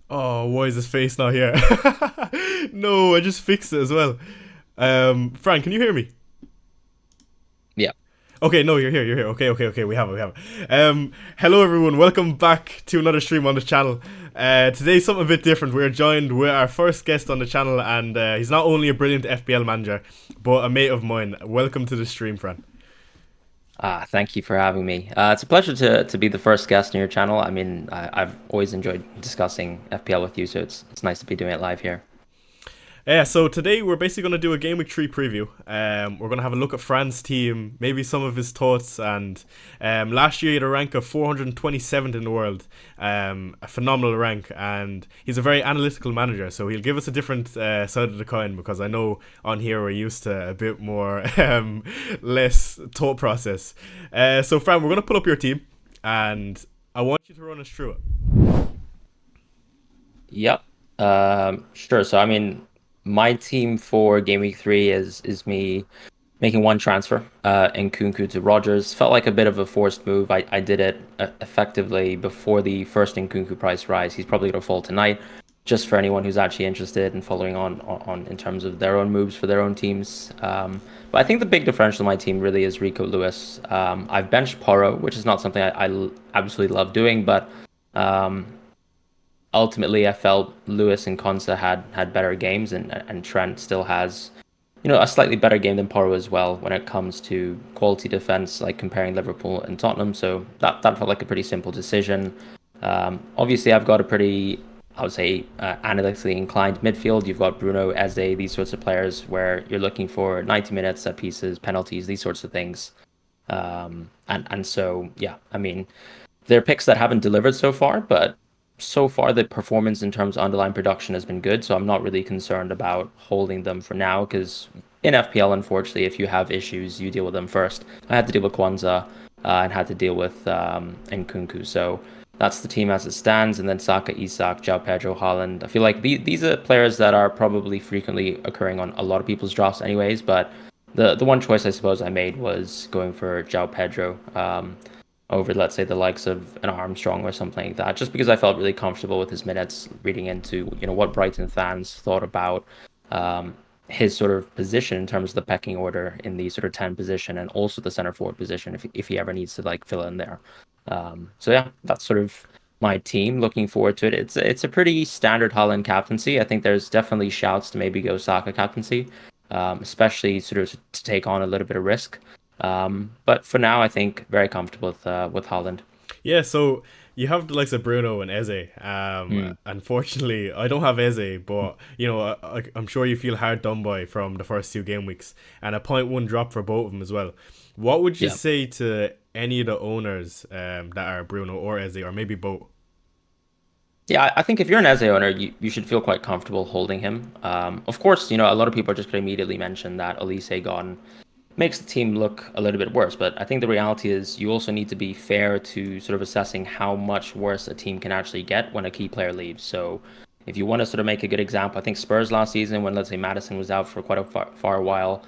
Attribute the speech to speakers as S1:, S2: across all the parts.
S1: Oh, why is his face not here? No, I just fixed it as well. Fran, can you hear me?
S2: Yeah.
S1: Okay, no, you're here. You're here. Okay, okay, okay. We have it. Hello everyone. Welcome back to another stream on the channel. Today's something a bit different. We're joined with our first guest on the channel, and he's not only a brilliant FPL manager, but a mate of mine. Welcome to the stream, Fran.
S2: Thank you for having me. It's a pleasure to be the first guest on your channel. I mean, I've always enjoyed discussing FPL with you, so it's nice to be doing it live here.
S1: Yeah, so today we're basically going to do a GW3 preview. We're going to have a look at Fran's team, maybe some of his thoughts, and last year he had a rank of 427th in the world, a phenomenal rank, and he's a very analytical manager, so he'll give us a different side of the coin, because I know on here we're used to a bit more less thought process. So Fran, we're going to pull up your team, and I want you to run us through it.
S2: Yep. Sure. So I mean, my team for Game Week 3 is me making one transfer in Kunku to Rogers. Felt like a bit of a forced move. I did it effectively before the first Nkunku price rise. He's probably going to fall tonight. Just for anyone who's actually interested in following on in terms of their own moves for their own teams. But I think the big differential in my team really is Rico Lewis. I've benched Porro, which is not something I absolutely love doing, but um, ultimately I felt Lewis and Konsa had better games, and Trent still has a slightly better game than Porro as well when it comes to quality defense, like comparing Liverpool and Tottenham. So that felt like a pretty simple decision. Obviously, I've got a pretty, I would say, analytically inclined midfield. You've got Bruno, Eze, these sorts of players where you're looking for 90 minutes, set pieces, penalties, these sorts of things. And so, yeah, I mean, they're picks that haven't delivered so far, but so far the performance in terms of underlying production has been good. So I'm not really concerned about holding them for now because in FPL, unfortunately, if you have issues, you deal with them first. I had to deal with Kwanzaa and had to deal with Nkunku. So that's the team as it stands. And then Saka, Isak, João Pedro, Haaland. I feel like these are players that are probably frequently occurring on a lot of people's drafts anyways. But the one choice I suppose I made was going for João Pedro. Over, let's say, the likes of an Armstrong or something like that, just because I felt really comfortable with his minutes, reading into what Brighton fans thought about um, his sort of position in terms of the pecking order in the sort of 10 position and also the center forward position if he ever needs to like fill in there. So yeah, that's sort of my team. Looking forward to it. It's a pretty standard Holland captaincy. I think there's definitely shouts to maybe go Saka captaincy, especially sort of to take on a little bit of risk. But for now, I think very comfortable with Holland.
S1: Yeah, so you have the likes of Bruno and Eze.
S2: Mm.
S1: Unfortunately, I don't have Eze, but I'm sure you feel hard done by from the first two game weeks, and a point one drop for both of them as well. What would you
S2: Yeah.
S1: say to any of the owners that are Bruno or Eze, or maybe both?
S2: Yeah, I think if you're an Eze owner, you should feel quite comfortable holding him. Of course, a lot of people are just going to immediately mention that Elise gone makes the team look a little bit worse. But I think the reality is you also need to be fair to sort of assessing how much worse a team can actually get when a key player leaves. So if you want to sort of make a good example, I think Spurs last season, when let's say Madison was out for quite a far while,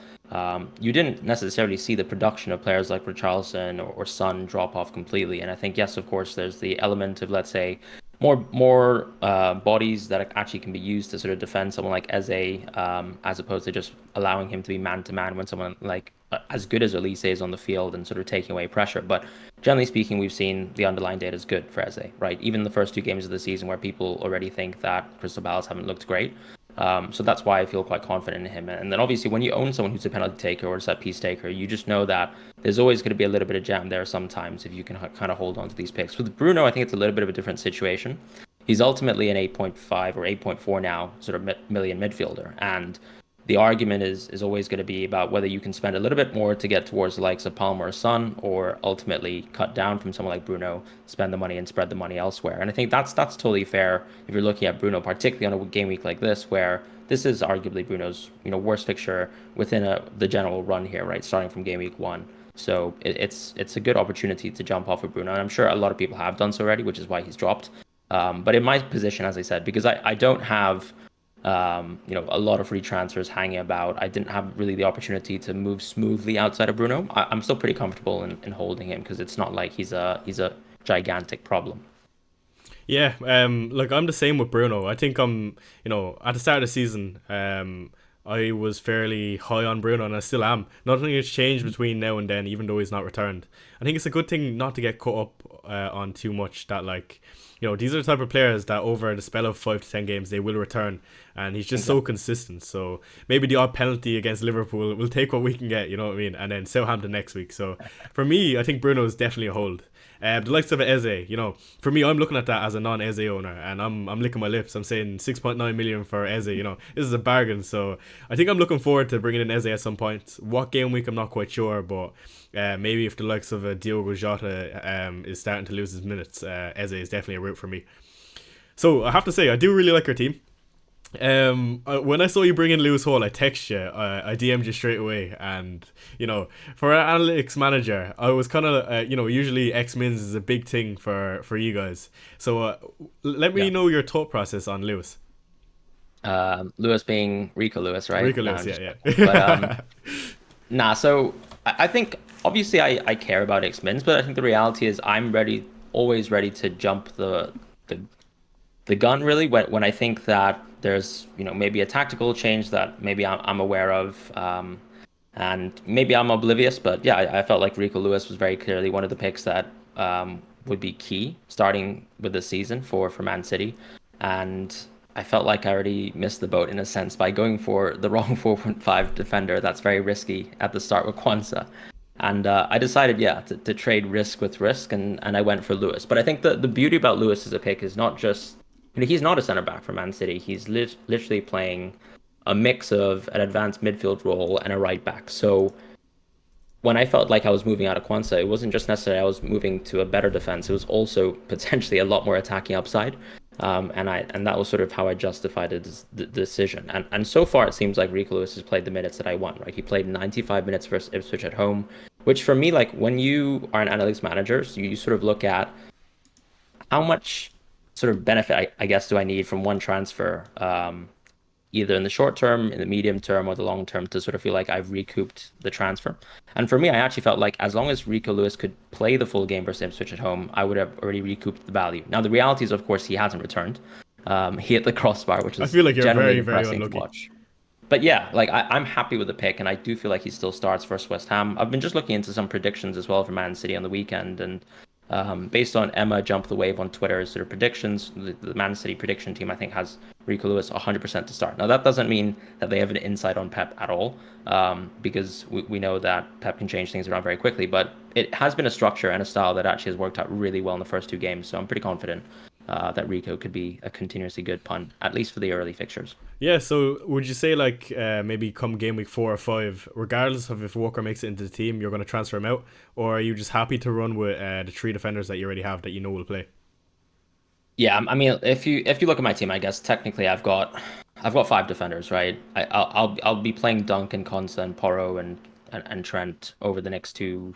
S2: you didn't necessarily see the production of players like Richarlison or Son drop off completely. And I think, yes, of course, there's the element of, let's say, more bodies that actually can be used to sort of defend someone like Eze, as opposed to just allowing him to be man to man when someone like as good as Elise is on the field and sort of taking away pressure. But generally speaking, we've seen the underlying data is good for Eze, right? Even the first two games of the season where people already think that Crystal Palace haven't looked great. So that's why I feel quite confident in him. And then obviously when you own someone who's a penalty taker or a set piece taker, you just know that there's always going to be a little bit of jam there sometimes if you can kind of hold on to these picks. With Bruno, I think it's a little bit of a different situation. He's ultimately an 8.5 or 8.4 now sort of million midfielder. And the argument is always going to be about whether you can spend a little bit more to get towards the likes of Palmer or Son, or ultimately cut down from someone like Bruno, spend the money and spread the money elsewhere. And I think that's totally fair if you're looking at Bruno, particularly on a game week like this, where this is arguably Bruno's worst fixture within the general run here, right? Starting from game week one. So it's a good opportunity to jump off of Bruno, and I'm sure a lot of people have done so already, which is why he's dropped. But in my position, as I said, because I don't have a lot of free transfers hanging about. I didn't have really the opportunity to move smoothly outside of Bruno. I'm still pretty comfortable in holding him because it's not like he's a gigantic problem.
S1: Yeah, like I'm the same with Bruno. I think at the start of the season, I was fairly high on Bruno, and I still am. Nothing has changed between now and then, even though he's not returned. I think it's a good thing not to get caught up on too much. That like, these are the type of players that over the spell of 5 to 10 games they will return, and he's just so
S2: Exactly.
S1: consistent. So maybe the odd penalty against Liverpool, we'll take what we can get. You know what I mean? And then Southampton next week. So for me, I think Bruno is definitely a hold. The likes of Eze, for me, I'm looking at that as a non-Eze owner, and I'm licking my lips. I'm saying 6.9 million for Eze. This is a bargain. So I think I'm looking forward to bringing in Eze at some point. What game week, I'm not quite sure, but maybe if the likes of Diogo Jota is starting to lose his minutes, Eze is definitely a route for me. So I have to say, I do really like your team. When I saw you bring in Lewis Hall, I texted you, I DM'd you straight away, and for an analytics manager, I was kind of, usually X Mins is a big thing for you guys. So let me
S2: Yeah.
S1: know your thought process on Lewis.
S2: Lewis being Rico Lewis, right?
S1: Rico
S2: No,
S1: Lewis,
S2: I'm just
S1: yeah,
S2: joking. But
S1: yeah.
S2: nah, so I think obviously I care about X-Mins, but I think the reality is I'm ready, always ready to jump the the gun really when I think that there's maybe a tactical change that maybe I'm aware of, and maybe I'm oblivious, but yeah, I felt like Rico Lewis was very clearly one of the picks that would be key starting with the season for Man City, and I felt like I already missed the boat in a sense by going for the wrong 4.5 defender. That's very risky at the start with Kwanzaa. And I decided, yeah, to trade risk with risk, and I went for Lewis. But I think the beauty about Lewis as a pick is not just, he's not a center back for Man City. He's literally playing a mix of an advanced midfield role and a right back. So when I felt like I was moving out of Kwanzaa, it wasn't just necessarily I was moving to a better defense. It was also potentially a lot more attacking upside. And that was sort of how I justified the decision. And so far, it seems like Rico Lewis has played the minutes that I want. Right, he played 95 minutes versus Ipswich at home, which for me, like when you are an analytics manager, so you sort of look at how much sort of benefit I guess do I need from one transfer, either in the short term, in the medium term, or the long term to sort of feel like I've recouped the transfer. And for me, I actually felt like as long as Rico Lewis could play the full game versus Ipswich at home, I would have already recouped the value. Now, the reality is, of course, he hasn't returned. He hit the crossbar, which
S1: I
S2: is
S1: feel like you're
S2: generally
S1: very, very
S2: depressing to
S1: unlucky.
S2: watch. But yeah, like I'm happy with the pick, and I do feel like he still starts versus West Ham. I've been just looking into some predictions as well for Man City on the weekend, and based on Emma Jump the Wave on Twitter, sort of predictions, the Man City prediction team I think has Rico Lewis 100% to start. Now that doesn't mean that they have an insight on Pep at all, because we know that Pep can change things around very quickly. But it has been a structure and a style that actually has worked out really well in the first 2 games. So I'm pretty confident that Rico could be a continuously good punt, at least for the early fixtures.
S1: Yeah, so would you say like maybe come game week 4 or 5, regardless of if Walker makes it into the team, you're going to transfer him out, or are you just happy to run with the 3 defenders that you already have that you know will play?
S2: Yeah, I mean, if you look at my team, I guess technically I've got 5 defenders, right? I'll be playing Duncan, Konsa, and Porro and Trent over the next two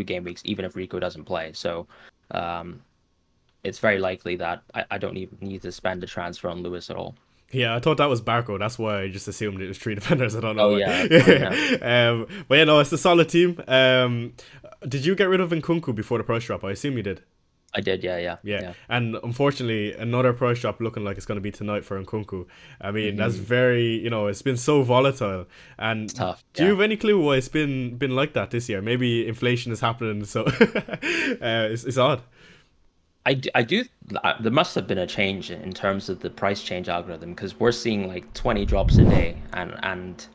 S2: game weeks, even if Rico doesn't play. So, um, it's very likely that I don't even need to spend a transfer on Lewis at all.
S1: Yeah, I thought that was Barco. That's why I just assumed it was 3 defenders. I don't know
S2: Oh
S1: why.
S2: yeah, that's fine. Yeah,
S1: But yeah, no, it's a solid team. Did you get rid of Nkunku before the price drop? I assume you did.
S2: I did. Yeah, yeah,
S1: Yeah,
S2: yeah.
S1: and unfortunately, another price drop looking like it's going to be tonight for Nkunku. I mean, that's
S2: Hmm.
S1: very, it's been so volatile.
S2: It's
S1: And
S2: tough.
S1: do you
S2: Yeah.
S1: have any clue why it's been like that this year? Maybe inflation is happening, so it's odd.
S2: I do. There must have been a change in terms of the price change algorithm because we're seeing like 20 drops a day, and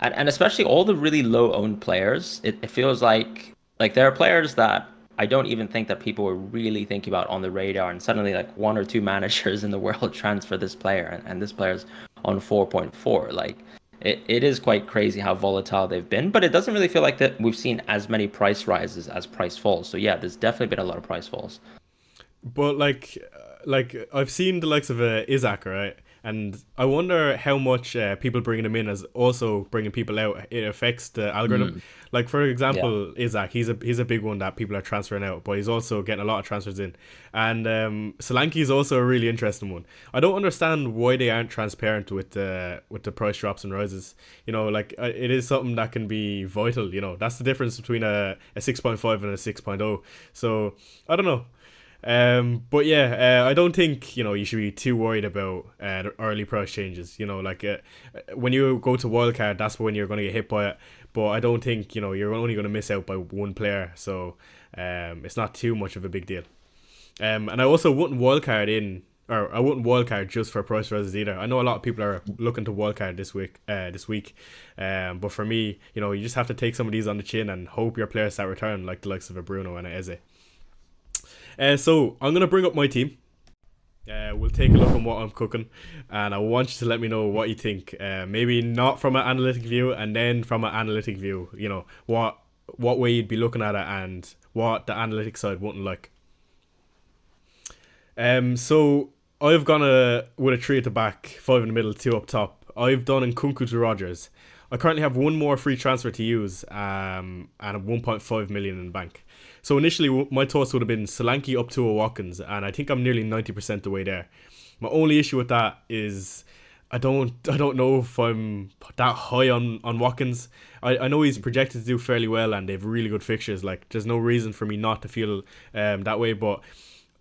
S2: especially all the really low owned players. It feels like there are players that I don't even think that people were really thinking about on the radar, and suddenly like one or two managers in the world transfer this player, and this player's on 4.4. Like it is quite crazy how volatile they've been, but it doesn't really feel like that we've seen as many price rises as price falls. So yeah, there's definitely been a lot of price falls.
S1: But like I've seen the likes of Isaac, right? And I wonder how much people bringing him in as also bringing people out. It affects the algorithm.
S2: Mm,
S1: Like for
S2: yeah.
S1: example, Isaac, he's a big one that people are transferring out, but he's also getting a lot of transfers in. And Solanke is also a really interesting one. I don't understand why they aren't transparent with the price drops and rises. Like it is something that can be vital. That's the difference between a 6.5 and a 6.0. So I don't know. But yeah, I don't think you should be too worried about the early price changes. When you go to wildcard, that's when you're going to get hit by it. But I don't think you're only going to miss out by one player, so it's not too much of a big deal. And I also wouldn't wildcard in, or I wouldn't wildcard just for price rises either. I know a lot of people are looking to wildcard this week. But for me, you just have to take some of these on the chin and hope your players start returning, like the likes of a Bruno and a Eze. So I'm gonna bring up my team. We'll take a look at what I'm cooking, and I want you to let me know what you think. Maybe not from an analytic view, and then from an analytic view, what way you'd be looking at it, and what the analytic side wouldn't like. So I've gone with a three at the back, five in the middle, two up top. I've done Nkunku to Rogers. I currently have one more free transfer to use, and 1.5 million in the bank. So initially, my thoughts would have been Solanke up to a Watkins, and I think I'm nearly 90% the way there. My only issue with that is I don't know if I'm that high on Watkins. I know he's projected to do fairly well, and they have really good fixtures. Like, there's no reason for me not to feel that way, but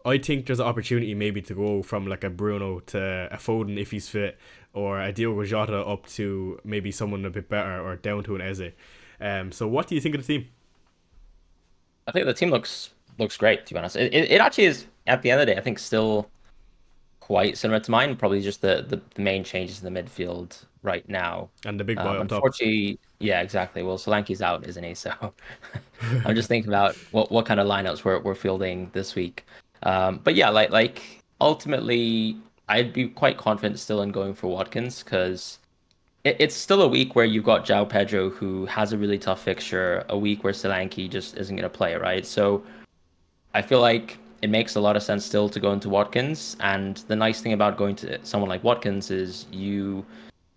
S1: I think there's an opportunity maybe to go from like a Bruno to a Foden if he's fit, or a Diogo Jota up to maybe someone a bit better, or down to an Eze. So what do you think of the team?
S2: I think the team looks great, to be honest. It actually is, at the end of the day, I think still quite similar to mine. Probably just the main changes in the midfield right now.
S1: And the big boy up top.
S2: Unfortunately, yeah, exactly. Well, Solanke's out, isn't he? So I'm just thinking about what kind of lineups we're fielding this week. But yeah, like ultimately, I'd be quite confident still in going for Watkins because it's still a week where you've got João Pedro who has a really tough fixture, a week where Solanke just isn't going to play, right? So I feel like it makes a lot of sense still to go into Watkins. And the nice thing about going to someone like Watkins is you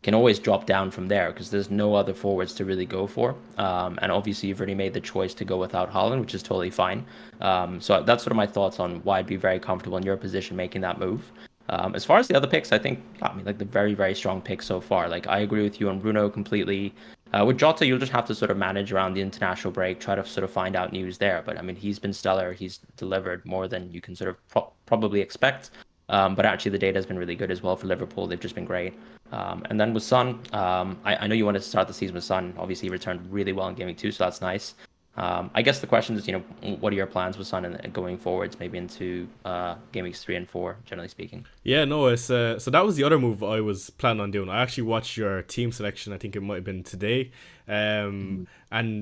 S2: can always drop down from there because there's no other forwards to really go for. And obviously, you've already made the choice to go without Haaland, which is totally fine. So that's sort of my thoughts on why I'd be very comfortable in your position making that move. As far as the other picks, I think, I mean, like the very, very strong picks so far. Like, I agree with you on Bruno completely. With Jota, you'll just have to sort of manage around the international break, try to sort of find out news there. But I mean, he's been stellar. He's delivered more than you can sort of probably expect. But actually, the data has been really good as well for Liverpool. They've just been great. And then with Son, I know you wanted to start the season with Son. Obviously, he returned really well in Gaming 2, so that's nice. I guess the question is, what are your plans with Son and going forwards, maybe into game weeks 3 and 4, generally speaking?
S1: Yeah, no, it's so that was the other move I was planning on doing. I actually watched your team selection. I think it might have been today, and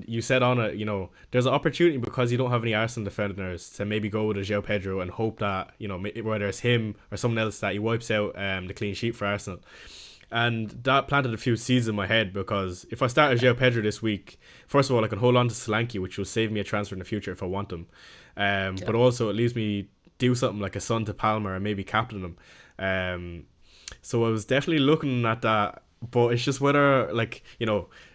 S1: you said on it, there's an opportunity because you don't have any Arsenal defenders to maybe go with a João Pedro and hope that whether it's him or someone else that he wipes out the clean sheet for Arsenal. And that planted a few seeds in my head because if I start as João Pedro this week, first of all, I can hold on to Solanke, which will save me a transfer in the future if I want him. But also it leaves me do something like a Son to Palmer and maybe captain him. So I was definitely looking at that, but it's just whether a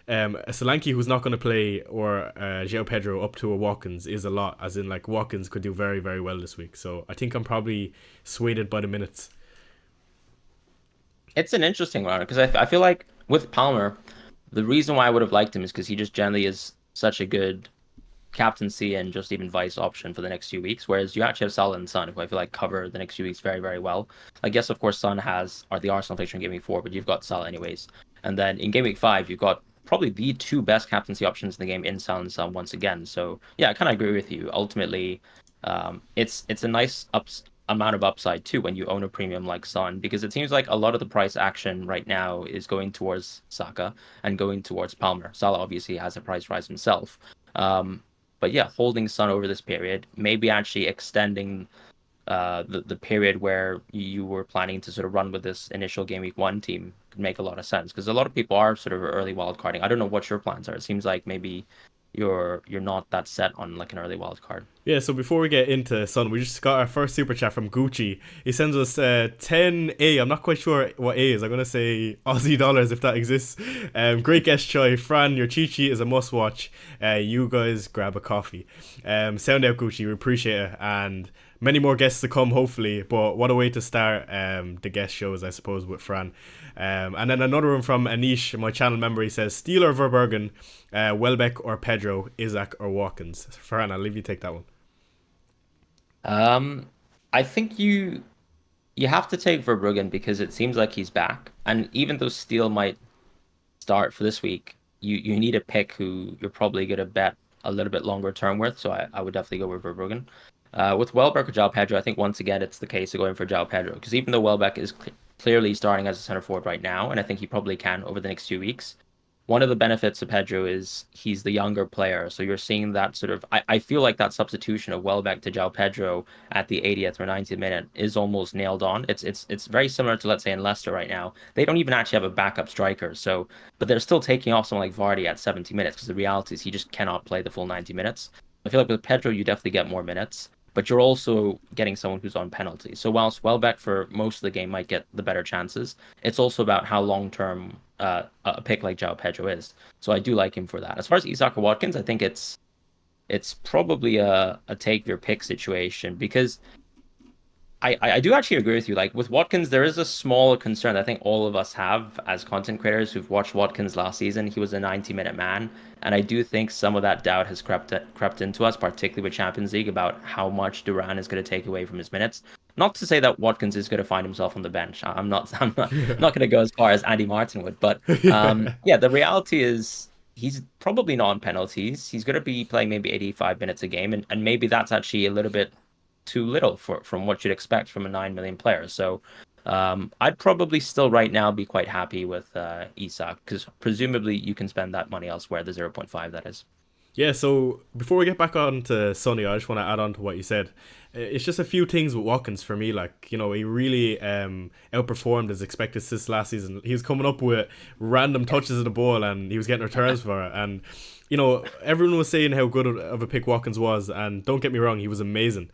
S1: Solanke who's not going to play or João Pedro up to a Watkins is a lot, as in like Watkins could do very, very well this week. So I think I'm probably swayed by the minutes.
S2: It's an interesting one because I feel like with Palmer, the reason why I would have liked him is because he just generally is such a good captaincy and just even vice option for the next few weeks. Whereas you actually have Salah and Son, who I feel like cover the next few weeks very, very well. I guess, of course, Son are the Arsenal fixture in Game Week 4, but you've got Salah anyways. And then in Game Week 5, you've got probably the two best captaincy options in the game in Salah and Son once again. So yeah, I kind of agree with you. Ultimately, it's a nice amount of upside too when you own a premium like Son, because it seems like a lot of the price action right now is going towards Saka and going towards Palmer. Salah obviously has a price rise himself. But yeah, holding Son over this period, maybe actually extending the period where you were planning to sort of run with this initial game week 1 team could make a lot of sense because a lot of people are sort of early wildcarding. I don't know what your plans are. It seems like maybe you're not that set on like an early wild card.
S1: Yeah, so before we get into Son, we just got our first super chat from Gucci. He sends us 10A. I'm not quite sure what A is. I'm going to say Aussie dollars if that exists. Great guest Choi. Fran, your cheat sheet is a must watch. You guys grab a coffee. Sound out, Gucci. We appreciate it. And many more guests to come, hopefully. But what a way to start the guest shows, I suppose, with Fran. And then another one from Anish, my channel member. He says, Steele or Verbergen, Welbeck or Pedro, Isaac or Watkins. Fran, I'll leave you take that one.
S2: I think you have to take Verbruggen because it seems like he's back, and even though Steele might start for this week, you need a pick who you're probably going to bet a little bit longer term with. So I would definitely go with Verbruggen. With Welbeck or João Pedro, I think once again it's the case of going for João Pedro because even though Welbeck is clearly starting as a center forward right now, and I think he probably can over the next 2 weeks. One of the benefits of Pedro is he's the younger player, so you're seeing that sort of. I feel like that substitution of Welbeck to João Pedro at the 80th or 90th minute is almost nailed on. It's very similar to, let's say, in Leicester right now. They don't even actually have a backup striker, so but they're still taking off someone like Vardy at 70 minutes because the reality is he just cannot play the full 90 minutes. I feel like with Pedro, you definitely get more minutes, but you're also getting someone who's on penalty. So whilst Welbeck for most of the game might get the better chances, it's also about how long term a pick like João Pedro is. So I do like him for that. As far as Isak or Watkins, I think it's probably a take your pick situation because I do actually agree with you. Like with Watkins, there is a small concern that I think all of us have as content creators who've watched Watkins last season. He was a 90-minute man, and I do think some of that doubt has crept into us, particularly with Champions League, about how much Duran is going to take away from his minutes. Not to say that Watkins is going to find himself on the bench. I'm not going to go as far as Andy Martin would, but
S1: Yeah.
S2: yeah, the reality is he's probably not on penalties. He's going to be playing maybe 85 minutes a game, and maybe that's actually a little bit too little from what you'd expect from a 9 million player. So I'd probably still right now be quite happy with Isak because presumably you can spend that money elsewhere, the zero point 0.5 that is.
S1: Yeah, so before we get back on to Sonny, I just want to add on to what you said. It's just a few things with Watkins for me. Like, he really outperformed his expected assists last season. He was coming up with random touches of the ball and he was getting returns for it. And, everyone was saying how good of a pick Watkins was. And don't get me wrong, he was amazing.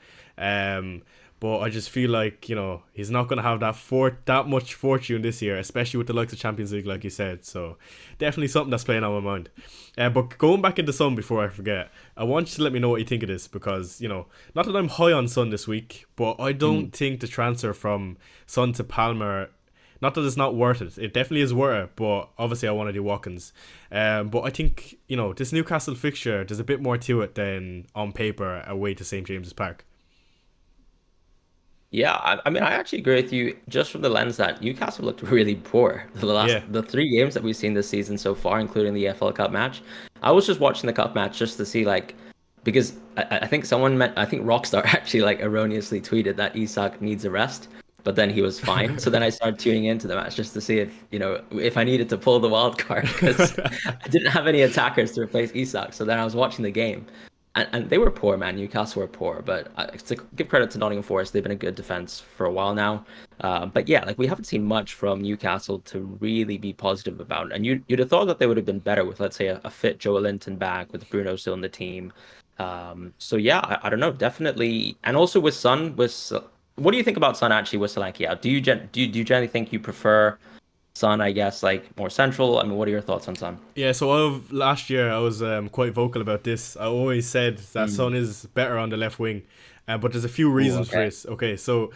S1: But I just feel like, he's not going to have that much fortune this year, especially with the likes of Champions League, like you said. So definitely something that's playing on my mind. But going back into Sun before I forget, I want you to let me know what you think of this because, not that I'm high on Sun this week, but I don't think the transfer from Sun to Palmer, not that it's not worth it. It definitely is worth it, but obviously I want to do Watkins. But I think, this Newcastle fixture, there's a bit more to it than on paper away to St. James's Park.
S2: Yeah, I mean, I actually agree with you just from the lens that Newcastle looked really poor
S1: Yeah.
S2: the 3 games that we've seen this season so far, including the FL Cup match. I was just watching the cup match just to see like because I think I think Rockstar actually like erroneously tweeted that Isak needs a rest, but then he was fine. So then I started tuning into the match just to see if I needed to pull the wild card because I didn't have any attackers to replace Isak. So then I was watching the game. And they were poor, man. Newcastle were poor, but to give credit to Nottingham Forest, they've been a good defense for a while now. But yeah, like we haven't seen much from Newcastle to really be positive about. And you'd have thought that they would have been better with, let's say, a fit Joe Linton back with Bruno still in the team. So yeah, I don't know, definitely. And also with Son, what do you think about Son actually with Solanke out? Do you generally think you prefer Son, I guess, like more central? I mean, what are your thoughts on Son?
S1: Yeah, so last year I was quite vocal about this. I always said that
S2: Mm.
S1: Son is better on the left wing, but there's a few
S2: Oh,
S1: reasons for
S2: okay.
S1: this. Okay, so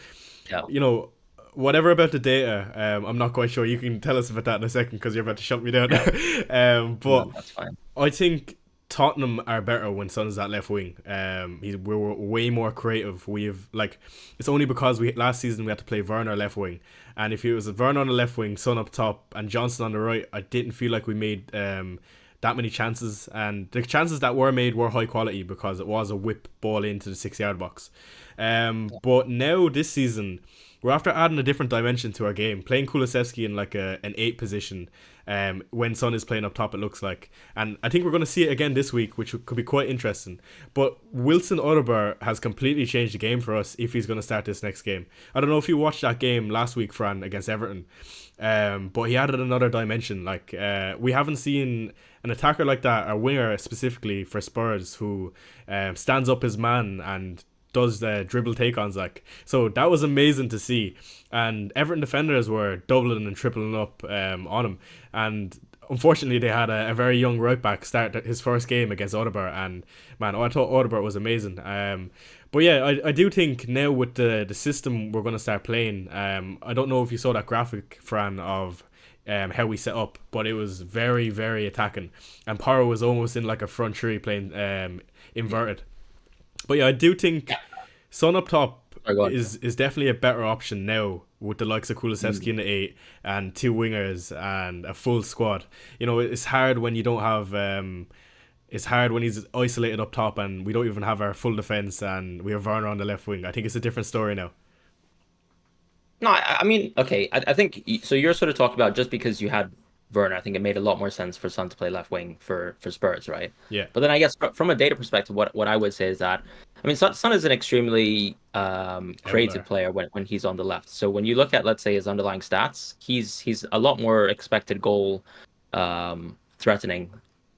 S2: Yeah.
S1: you know whatever about the data, I'm not quite sure. You can tell us about that in a second because you're about to shut me down.
S2: Yeah.
S1: But
S2: No, that's fine.
S1: I think Tottenham are better when Son is at left wing. We're way more creative. We've like it's only because we last season we had to play Werner left wing, and if it was Werner on the left wing, Son up top, and Johnson on the right, I didn't feel like we made that many chances, and the chances that were made were high quality because it was a whip ball into the 6 yard box. But now this season, we're after adding a different dimension to our game, playing Kulusevski in like an 8 position. When Son is playing up top, it looks like, and I think we're going to see it again this week, which could be quite interesting. But Wilson Odegaard has completely changed the game for us if he's going to start this next game. I don't know if you watched that game last week, Fran, against Everton, but he added another dimension. Like we haven't seen an attacker like that, a winger specifically for Spurs, who stands up his man and does the dribble take-ons like. So that was amazing to see, and Everton defenders were doubling and tripling up on him, and unfortunately they had a very young right back start his first game against Odegaard, and man, I thought Odegaard was amazing. But yeah, I do think now with the system we're going to start playing, I don't know if you saw that graphic, Fran, of how we set up, but it was very, very attacking, and Porro was almost in like a front three playing inverted. But yeah, I do think Son up top
S2: Sorry, go on.
S1: is definitely a better option now with the likes of Kulusevski
S2: Mm.
S1: in the eight and two wingers and a full squad. You know, it's hard when you don't have. It's hard when he's isolated up top and we don't even have our full defense and we have Werner on the left wing. I think it's a different story now.
S2: No, I mean, okay. I think so. You're sort of talking about just because you had Werner, I think it made a lot more sense for Son to play left wing for Spurs, right?
S1: Yeah,
S2: But then I guess from a data perspective, what I would say is that I mean, Son is an extremely creative
S1: outlier.
S2: player when he's on the left. So when you look at, let's say, his underlying stats, he's a lot more expected goal threatening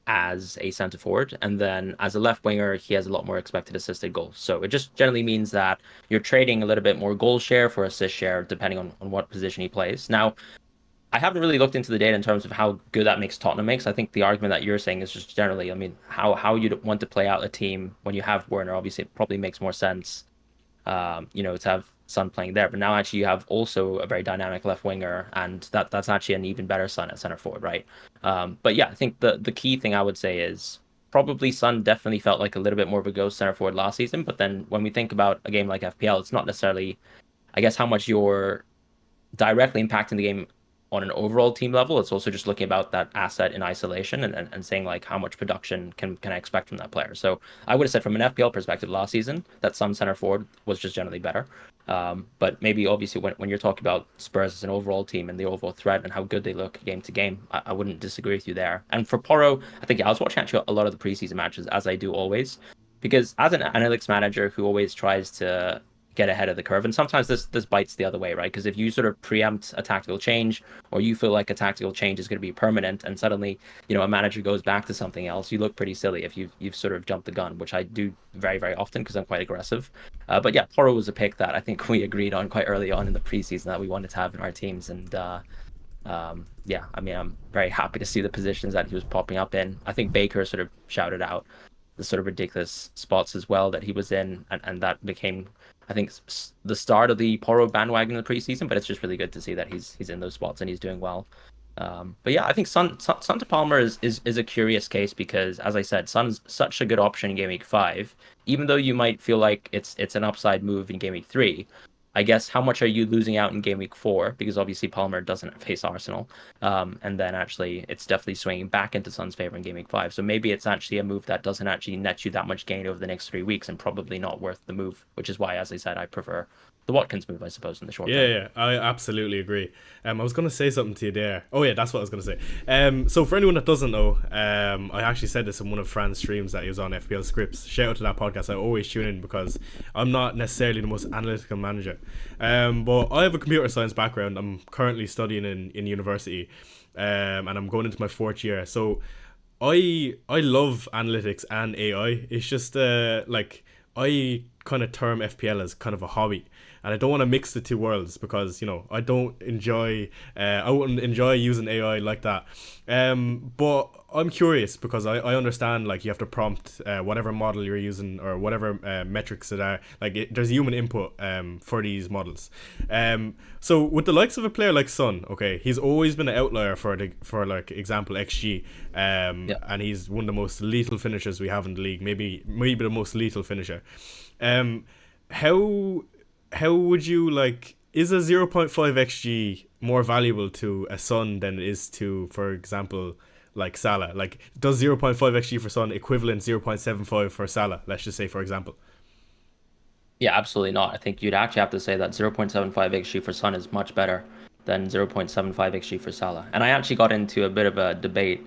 S2: as a center forward, and then as a left winger, he has a lot more expected assisted goals. So it just generally means that you're trading a little bit more goal share for assist share, depending on what position he plays. Now, I haven't really looked into the data in terms of how good that makes Tottenham makes. I think the argument that you're saying is just generally, I mean, how you want to play out a team when you have Werner. Obviously, it probably makes more sense to have Son playing there. But now actually you have also a very dynamic left winger, and that's actually an even better Son at center forward, right? But yeah, I think the key thing I would say is probably Son definitely felt like a little bit more of a ghost center forward last season. But then when we think about a game like FPL, it's not necessarily, I guess, how much you're directly impacting the game on an overall team level. It's also just looking about that asset in isolation and saying like how much production can I expect from that player. So I would have said from an FPL perspective last season that some center forward was just generally better. But maybe obviously when you're talking about Spurs as an overall team and the overall threat and how good they look game to game, I wouldn't disagree with you there. And for Porro, I think I was watching actually a lot of the preseason matches as I do always, because as an analytics manager who always tries to get ahead of the curve. And sometimes this bites the other way, right? Because if you sort of preempt a tactical change, or you feel like a tactical change is going to be permanent, and suddenly a manager goes back to something else, you look pretty silly if you've sort of jumped the gun, which I do very very often because I'm quite aggressive. But yeah, Porro was a pick that I think we agreed on quite early on in the preseason that we wanted to have in our teams, and yeah, I mean I'm very happy to see the positions that he was popping up in. I think Baker sort of shouted out the sort of ridiculous spots as well that he was in, and that became, I think, the start of the Porro bandwagon in the preseason. But it's just really good to see that he's in those spots and he's doing well. But yeah, I think Son to Palmer is a curious case because, as I said, Son's such a good option in Game Week 5. Even though you might feel like it's an upside move in Game Week 3, I guess how much are you losing out in Game Week 4? Because obviously Palmer doesn't face Arsenal. And then actually it's definitely swinging back into Son's favor in Game Week 5. So maybe it's actually a move that doesn't actually net you that much gain over the next 3 weeks and probably not worth the move, which is why, as I said, I prefer the Watkins move, I suppose, in the short
S1: Yeah,
S2: term.
S1: yeah, I absolutely agree. I was gonna say something to you there. Oh yeah, that's what I was gonna say. So for anyone that doesn't know, I actually said this in one of Fran's streams that he was on FPL Scripts. Shout out to that podcast. I always tune in because I'm not necessarily the most analytical manager. But I have a computer science background. I'm currently studying in university, and I'm going into my fourth year. So I love analytics and AI. It's just like I kind of term FPL as kind of a hobby, and I don't want to mix the two worlds because I don't enjoy. I wouldn't enjoy using AI like that. But I'm curious because I understand like you have to prompt whatever model you're using or whatever metrics that are like there's human input for these models. So with the likes of a player like Son, okay, he's always been an outlier for like example XG,
S2: Yeah.
S1: and he's one of the most lethal finishers we have in the league, maybe the most lethal finisher. Um, how would you like? Is a 0.5 xg more valuable to a Son than it is to, for example, like Salah? Like, does 0.5 xg for Son equivalent 0.75 for Salah? Let's just say, for example.
S2: Yeah, absolutely not. I think you'd actually have to say that 0.75 XG for Son is much better than 0.75 XG for Salah. And I actually got into a bit of a debate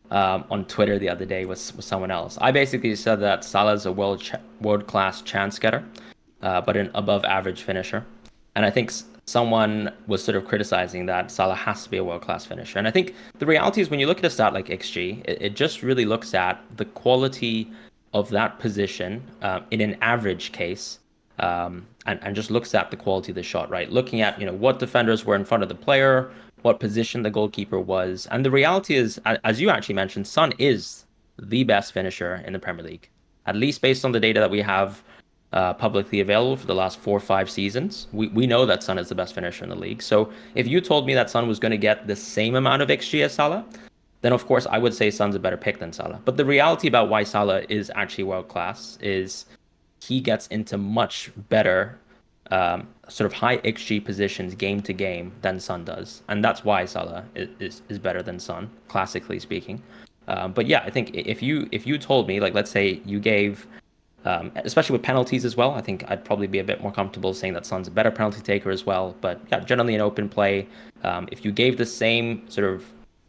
S2: on Twitter the other day with someone else. I basically said that Salah's a world class chance getter, but an above average finisher. And I think someone was sort of criticizing that Salah has to be a world class finisher. And I think the reality is when you look at a stat like XG, it just really looks at the quality of that position in an average case, and just looks at the quality of the shot, right? Looking at, what defenders were in front of the player, what position the goalkeeper was. And the reality is, as you actually mentioned, Son is the best finisher in the Premier League, at least based on the data that we have publicly available for the last 4 or 5 seasons. We know that Son is the best finisher in the league. So if you told me that Son was going to get the same amount of XG as Salah, then of course I would say Son's a better pick than Salah. But the reality about why Salah is actually world class is he gets into much better sort of high XG positions game to game than Son does, and that's why Salah is better than Son, classically speaking. But yeah, I think if you told me, like, let's say you gave especially with penalties as well. I think I'd probably be a bit more comfortable saying that Son's a better penalty taker as well. But yeah, generally in open play, if you gave the same sort of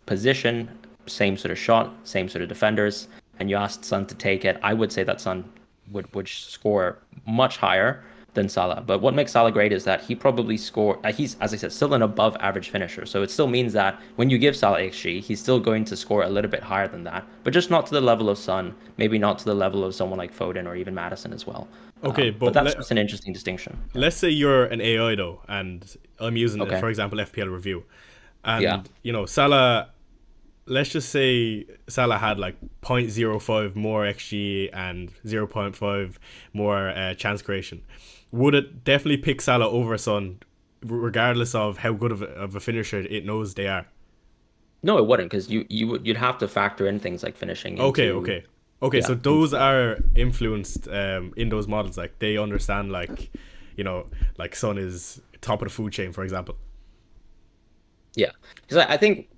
S2: position, same sort of shot, same sort of defenders, and you asked Son to take it, I would say that Son would score much higher than Salah. But what makes Salah great is that he probably score. He's, as I said, still an above average finisher. So it still means that when you give Salah XG, he's still going to score a little bit higher than that, but just not to the level of Son. Maybe not to the level of someone like Foden or even Madison as well.
S1: Okay,
S2: But
S1: but
S2: that's just an interesting distinction. Yeah.
S1: let's say you're an AI though, and I'm using,
S2: Okay.
S1: for example, FPL review,
S2: Yeah.
S1: and Salah. Let's just say Salah had like 0.05 more XG and zero point 0.5 more chance creation. Would it definitely pick Salah over Son, regardless of how good of a finisher it knows they are?
S2: No, it wouldn't, because you'd have to factor in things like finishing
S1: Okay,
S2: into
S1: okay, okay. So
S2: yeah into
S1: those
S2: that.
S1: are influenced in those models. Like they understand, like Son is top of the food chain, for example.
S2: Yeah, because I think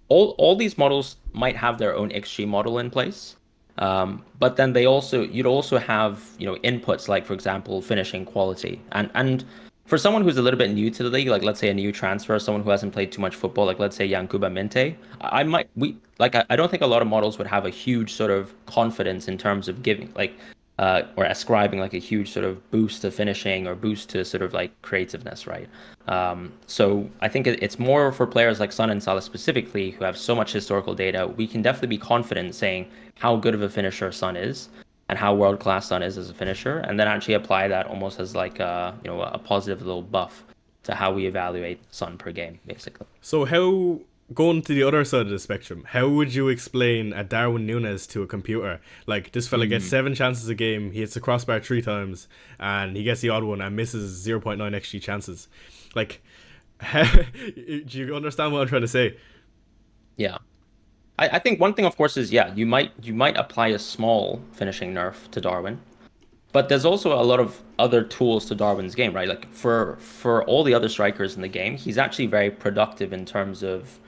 S2: all these models might have their own XG model in place. But then you'd also have, inputs like, for example, finishing quality. And for someone who's a little bit new to the league, like let's say a new transfer, someone who hasn't played too much football, like let's say Yankuba Minte, I might we like I don't think a lot of models would have a huge sort of confidence in terms of giving like or ascribing like a huge sort of boost to finishing or boost to sort of like creativeness, right? So I think it's more for players like Son and Salah specifically who have so much historical data. We can definitely be confident saying how good of a finisher Son is and how world class Son is as a finisher, and then actually apply that almost as like a positive little buff to how we evaluate Son per game, basically.
S1: So how going to the other side of the spectrum, how would you explain a Darwin Nunes to a computer? Like this fella gets 7 chances a game, he hits the crossbar 3 times, and he gets the odd one and misses 0.9 XG chances. Like, do you understand what I'm trying to say?
S2: Yeah. I think one thing, of course, is yeah, you might apply a small finishing nerf to Darwin, but there's also a lot of other tools to Darwin's game, right? Like for all the other strikers in the game, he's actually very productive in terms of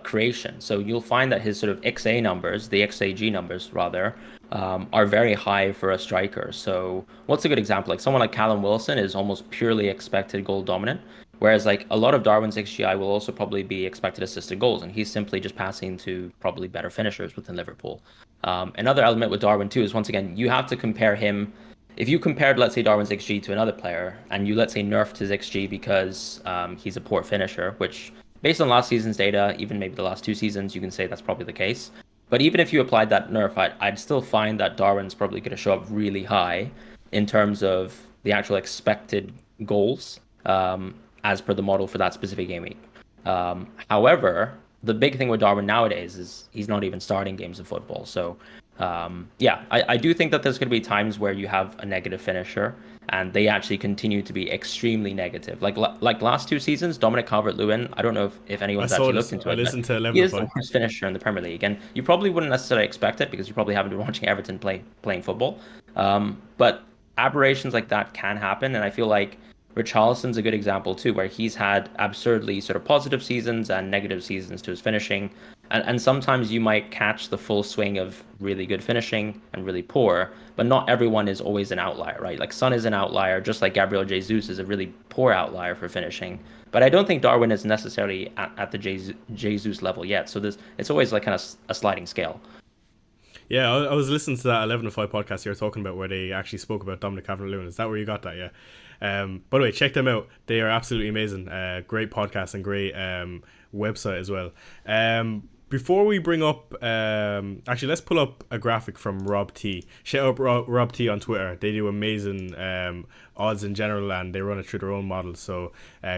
S2: creation. So you'll find that his sort of XA numbers, the XAG numbers rather, are very high for a striker. So what's a good example? Like someone like Callum Wilson is almost purely expected goal dominant. Whereas like a lot of Darwin's XGI will also probably be expected assisted goals, and he's simply just passing to probably better finishers within Liverpool. Another element with Darwin too is once again you have to compare him. If you compared, let's say, Darwin's XG to another player, and you, let's say, nerfed his XG because he's a poor finisher, which, based on last season's data, even maybe the last 2 seasons, you can say that's probably the case. But even if you applied that nerf, I'd still find that Darwin's probably going to show up really high in terms of the actual expected goals as per the model for that specific game week. However, the big thing with Darwin nowadays is he's not even starting games of football. So, yeah, I do think that there's going to be times where you have a negative finisher and they actually continue to be extremely negative. Like last 2 seasons, Dominic Calvert-Lewin, I don't know if
S1: I
S2: anyone's
S1: saw
S2: actually
S1: this.
S2: looked into
S1: I
S2: it, but
S1: listened to
S2: he
S1: 11 to
S2: is the
S1: 5.
S2: worst finisher in the Premier League. And you probably wouldn't necessarily expect it because you probably haven't been watching Everton playing football. But aberrations like that can happen. And I feel like Richarlison's a good example too, where he's had absurdly sort of positive seasons and negative seasons to his finishing. And sometimes you might catch the full swing of really good finishing and really poor, but not everyone is always an outlier, right? Like Son is an outlier, just like Gabriel Jesus is a really poor outlier for finishing. But I don't think Darwin is necessarily at the Jesus level yet. So it's always like kind of a sliding scale.
S1: Yeah, I was listening to that 11 to 5 podcast you were talking about where they actually spoke about Dominic Calvert-Lewin. Is that where you got that? Yeah. By the way, check them out. They are absolutely amazing. Great podcast and great website as well. Before we bring up, actually, let's pull up a graphic from Rob T. Shout out Rob T on Twitter. They do amazing odds in general, and they run it through their own models. So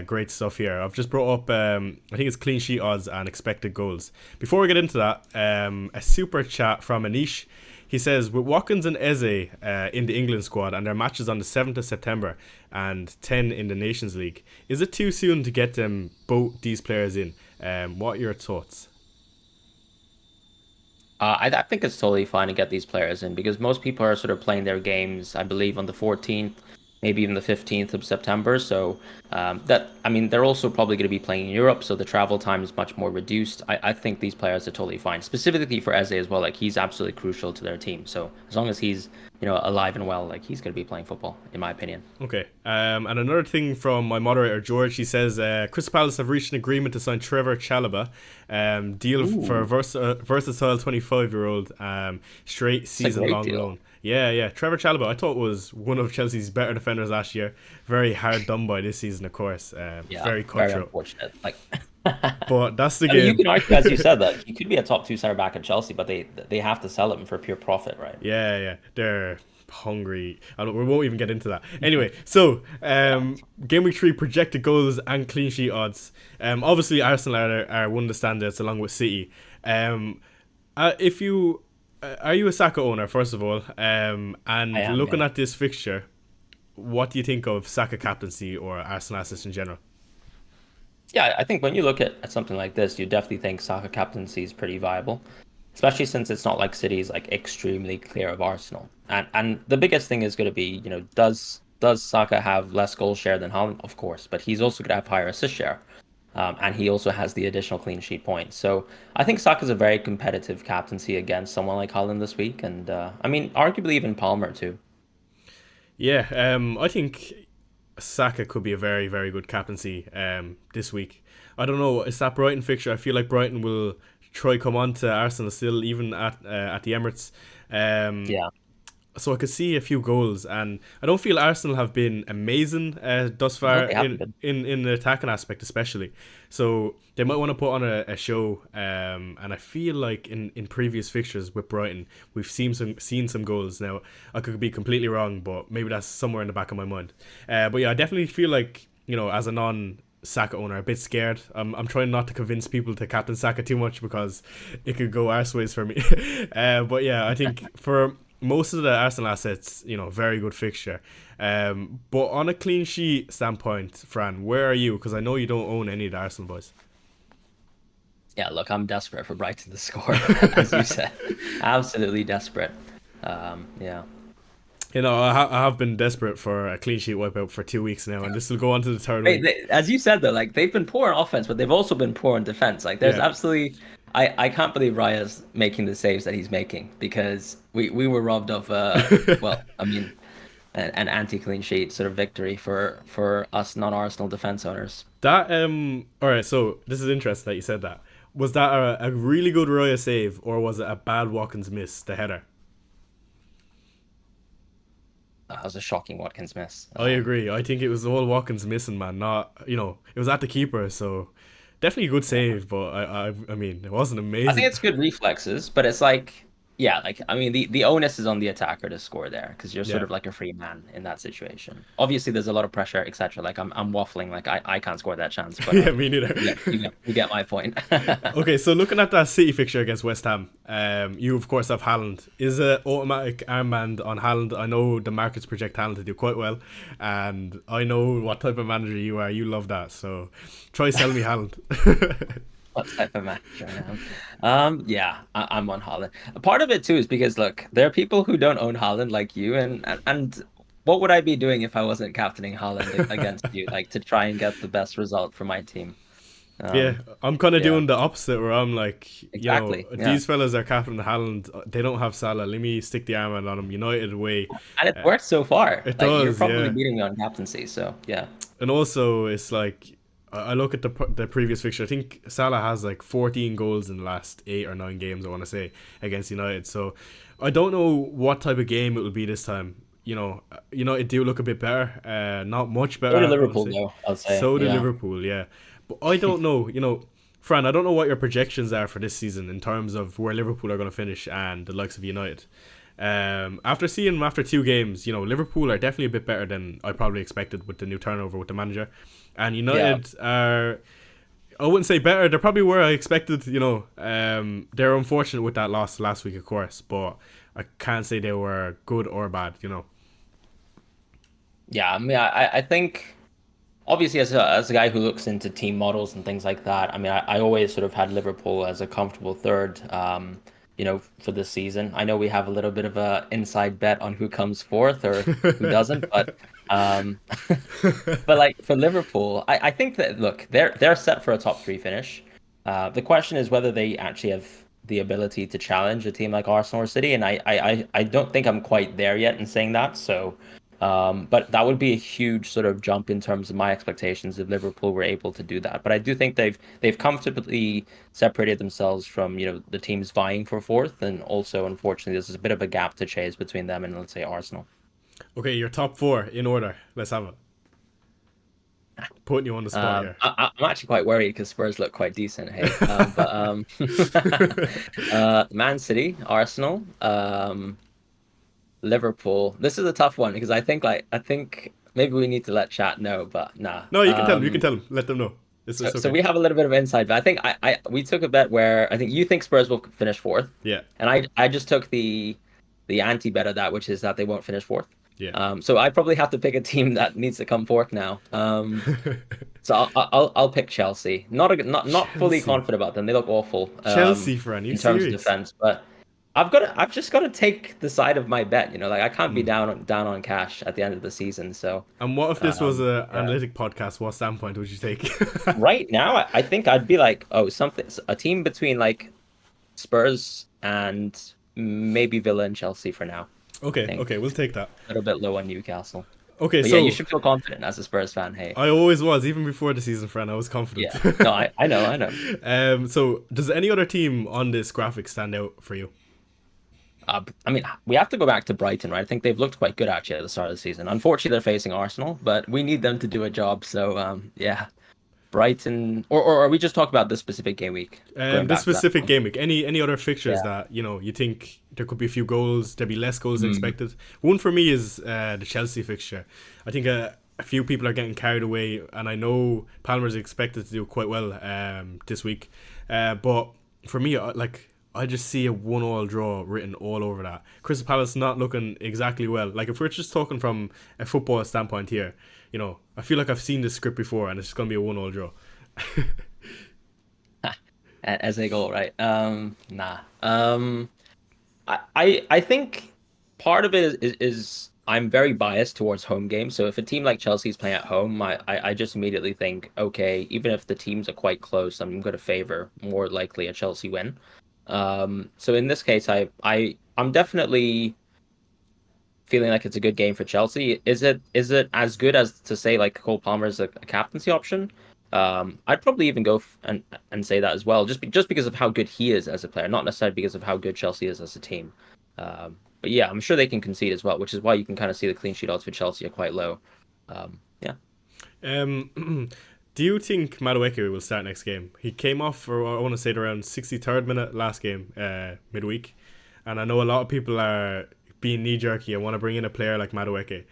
S1: great stuff here. I've just brought up, I think it's clean sheet odds and expected goals. Before we get into that, a super chat from Anish. He says, with Watkins and Eze in the England squad and their matches on the 7th of September and 10 in the Nations League, is it too soon to get them both these players in? What are your thoughts?
S2: I think it's totally fine to get these players in because most people are sort of playing their games, I believe, on the 14th. maybe even the 15th of September. So I mean, they're also probably going to be playing in Europe, so the travel time is much more reduced. I think these players are totally fine, specifically for Eze as well. Like he's absolutely crucial to their team. So as long as he's alive and well, like he's going to be playing football, in my opinion.
S1: Okay. And another thing from my moderator George, he says Crystal Palace have reached an agreement to sign Trevor Chalobah, deal for a
S2: Ooh,
S1: versatile 25-year-old, straight
S2: it's a
S1: season
S2: great
S1: long
S2: deal.
S1: loan. Yeah, yeah. Trevor Chalobah, I thought was one of Chelsea's better defenders last year. Very hard done by this season, of course.
S2: Yeah,
S1: Very
S2: very
S1: cutthroat.
S2: unfortunate. Like,
S1: But that's the
S2: I mean, you
S1: game.
S2: can argue, as you said, that he could be a top two center back at Chelsea, but they have to sell him for pure profit, right?
S1: Yeah, yeah, they're hungry. We won't even get into that. Anyway, so
S2: Yeah.
S1: game week 3 projected goals and clean sheet odds. Obviously Arsenal are one of the standouts along with City. Um, if you are you a Saka owner first of all?
S2: I
S1: And
S2: am,
S1: looking
S2: yeah.
S1: at this fixture, what do you think of Saka captaincy or Arsenal assets in general?
S2: Yeah, I think when you look at something like this, you definitely think Saka captaincy is pretty viable, especially since it's not like City's like extremely clear of Arsenal. And the biggest thing is going to be, does Saka have less goal share than Haaland? Of course, but he's also going to have higher assist share. And he also has the additional clean sheet points. So I think Saka's a very competitive captaincy against someone like Haaland this week. And I mean, arguably even Palmer too.
S1: Yeah, I think Saka could be a very, very good captaincy this week. I don't know. It's that Brighton fixture. I feel like Brighton will try come on to Arsenal still, even at the Emirates. Um,
S2: Yeah,
S1: so I could see a few goals, and I don't feel Arsenal have been amazing thus
S2: no,
S1: far
S2: they haven't been.
S1: in the attacking aspect, especially. So they might want to put on a show, and I feel like in previous fixtures with Brighton, we've seen some goals. Now I could be completely wrong, but maybe that's somewhere in the back of my mind. But yeah, I definitely feel like as a non Saka owner, a bit scared. I'm trying not to convince people to captain Saka too much because it could go arseways for me. But yeah, I think for most of the Arsenal assets, very good fixture. But on a clean sheet standpoint, Fran, where are you? Because I know you don't own any of the Arsenal boys.
S2: Yeah, look, I'm desperate for Brighton to score, as you said. Absolutely desperate. Yeah.
S1: I have been desperate for a clean sheet wipeout for 2 weeks now, and this will go on to the third
S2: They,
S1: week.
S2: they, as you said, though, like they've been poor in offense, but they've also been poor in defense. Like there's
S1: Yeah.
S2: absolutely, I can't believe Raya's making the saves that he's making because we were robbed of, well, I mean, an anti-clean sheet sort of victory for us non-Arsenal defense owners.
S1: That all right, so this is interesting that you said that. Was that a really good Roya save, or was it a bad Watkins miss, the header?
S2: That was a shocking Watkins miss.
S1: I agree. I think it was the whole Watkins missing, man. Not it was at the keeper, so definitely a good
S2: Yeah.
S1: save. But I mean, it wasn't
S2: I think
S1: amazing.
S2: it's good reflexes, but it's like, yeah, like I mean, the onus is on the attacker to score there because you're sort
S1: Yeah,
S2: of like a free man in that situation. Obviously, there's a lot of pressure, etc. Like I'm waffling, like I can't score that chance, but
S1: yeah, me neither.
S2: you get my point.
S1: Okay, so looking at that City fixture against West Ham, you of course have Haaland. Is a automatic armband on Haaland? I know the markets project Haaland to do quite well, and I know what type of manager you are. You love that, so try sell me Haaland.
S2: What type of match I am? Yeah, I'm on Haaland. A part of it too is because look, there are people who don't own Haaland like you, and what would I be doing if I wasn't captaining Haaland against you, like to try and get the best result for my team?
S1: Yeah,
S2: Um,
S1: I'm kind of
S2: yeah,
S1: doing the opposite where I'm like,
S2: exactly. Yeah.
S1: these fellas are captain Haaland. They don't have Salah. Let me stick the armband on them. United way.
S2: And it's worked so far.
S1: It
S2: Like you're
S1: does,
S2: probably
S1: yeah.
S2: beating me on captaincy, so yeah.
S1: And also, it's like I look at the previous fixture. I think Salah has like 14 goals in the last 8 or 9 games. I want to say against United. So I don't know what type of game it will be this time. United do look a bit better. Not much better,
S2: Go to
S1: I want to
S2: Liverpool
S1: say.
S2: though, I'll say.
S1: So did
S2: Yeah.
S1: Liverpool, yeah. But I don't know. Fran, I don't know what your projections are for this season in terms of where Liverpool are going to finish and the likes of United. After seeing them after 2 games, Liverpool are definitely a bit better than I probably expected with the new turnover with the manager, and
S2: Yeah.
S1: United are. I wouldn't say better. They're probably where I expected. They're unfortunate with that loss last week, of course, but I can't say they were good or bad.
S2: Yeah, I mean I think obviously as a guy who looks into team models and things like that, I mean I always sort of had Liverpool as a comfortable third, for this season. I know we have a little bit of a inside bet on who comes fourth or who doesn't, but Um, but like for Liverpool, I think that look, they're set for a top three finish. The question is whether they actually have the ability to challenge a team like Arsenal or City, and I don't think I'm quite there yet in saying that. So, but that would be a huge sort of jump in terms of my expectations if Liverpool were able to do that. But I do think they've comfortably separated themselves from, the teams vying for fourth, and also unfortunately there's a bit of a gap to chase between them and let's say Arsenal.
S1: Okay, your top four in order. Let's have it. Putting you on the spot here.
S2: I'm actually quite worried because Spurs look quite decent, hey. But Man City, Arsenal, Liverpool. This is a tough one because I think maybe we need to let chat know, but nah.
S1: No, you can tell them. You can tell them. Let them know. It's
S2: So
S1: okay.
S2: we have a little bit of insight, but I think we took a bet where I think you think Spurs will finish fourth,
S1: Yeah,
S2: and I just took the anti bet of that, which is that they won't finish fourth.
S1: yeah.
S2: So I probably have to pick a team that needs to come fourth now. So I'll pick Chelsea. Not fully
S1: Chelsea.
S2: confident about them. They look awful
S1: Chelsea, Fran. You
S2: in terms of
S1: serious?
S2: defense, but I've just got to take the side of my bet. Like I can't be down on cash at the end of the season. So
S1: And what if this was a
S2: yeah,
S1: analytic podcast? What standpoint would you take?
S2: right now I think I'd be like, oh, something a team between like Spurs and maybe Villa and Chelsea for now. I
S1: Okay, okay,
S2: think
S1: we'll take that.
S2: a little bit low on Newcastle.
S1: Okay,
S2: But yeah, you
S1: so
S2: should feel confident as a Spurs fan. Hey,
S1: I always was, even before the season, Fran. I was confident.
S2: yeah, no, I know, I know.
S1: So does any other team on this graphic stand out for you?
S2: I mean, we have to go back to Brighton, right? I think they've looked quite good actually at the start of the season. Unfortunately, they're facing Arsenal, but we need them to do a job. So, yeah, Brighton, or are we just talking about this specific game week? Going
S1: This
S2: back to that
S1: specific
S2: point.
S1: game week, any other fixtures
S2: Yeah.
S1: that you think there could be a few goals, there'd be less goals than
S2: Hmm.
S1: expected. One for me is the Chelsea fixture. I think a few people are getting carried away, and I know Palmer's expected to do quite well this week. But for me, I just see a 1-1 draw written all over that. Crystal Palace not looking exactly well. Like if we're just talking from a football standpoint here, I feel like I've seen this script before, and it's just gonna be a 1-1 draw.
S2: As a goal, right? Nah. I think part of it is I'm very biased towards home games. So if a team like Chelsea's playing at home, I just immediately think, okay, even if the teams are quite close, I'm going to favor more likely a Chelsea win. So in this case, I'm definitely feeling like it's a good game for Chelsea. Is it as good as to say like Cole Palmer is a captaincy option? I'd probably even go and say that as well, just because of how good he is as a player, not necessarily because of how good Chelsea is as a team. But yeah, I'm sure they can concede as well, which is why you can kind of see the clean sheet odds for Chelsea are quite low. Yeah.
S1: Do you think Madueke will start next game? He came off for, I want to say, around 63rd minute last game, midweek. And I know a lot of people are being knee jerky and want to bring in a player like Madueke.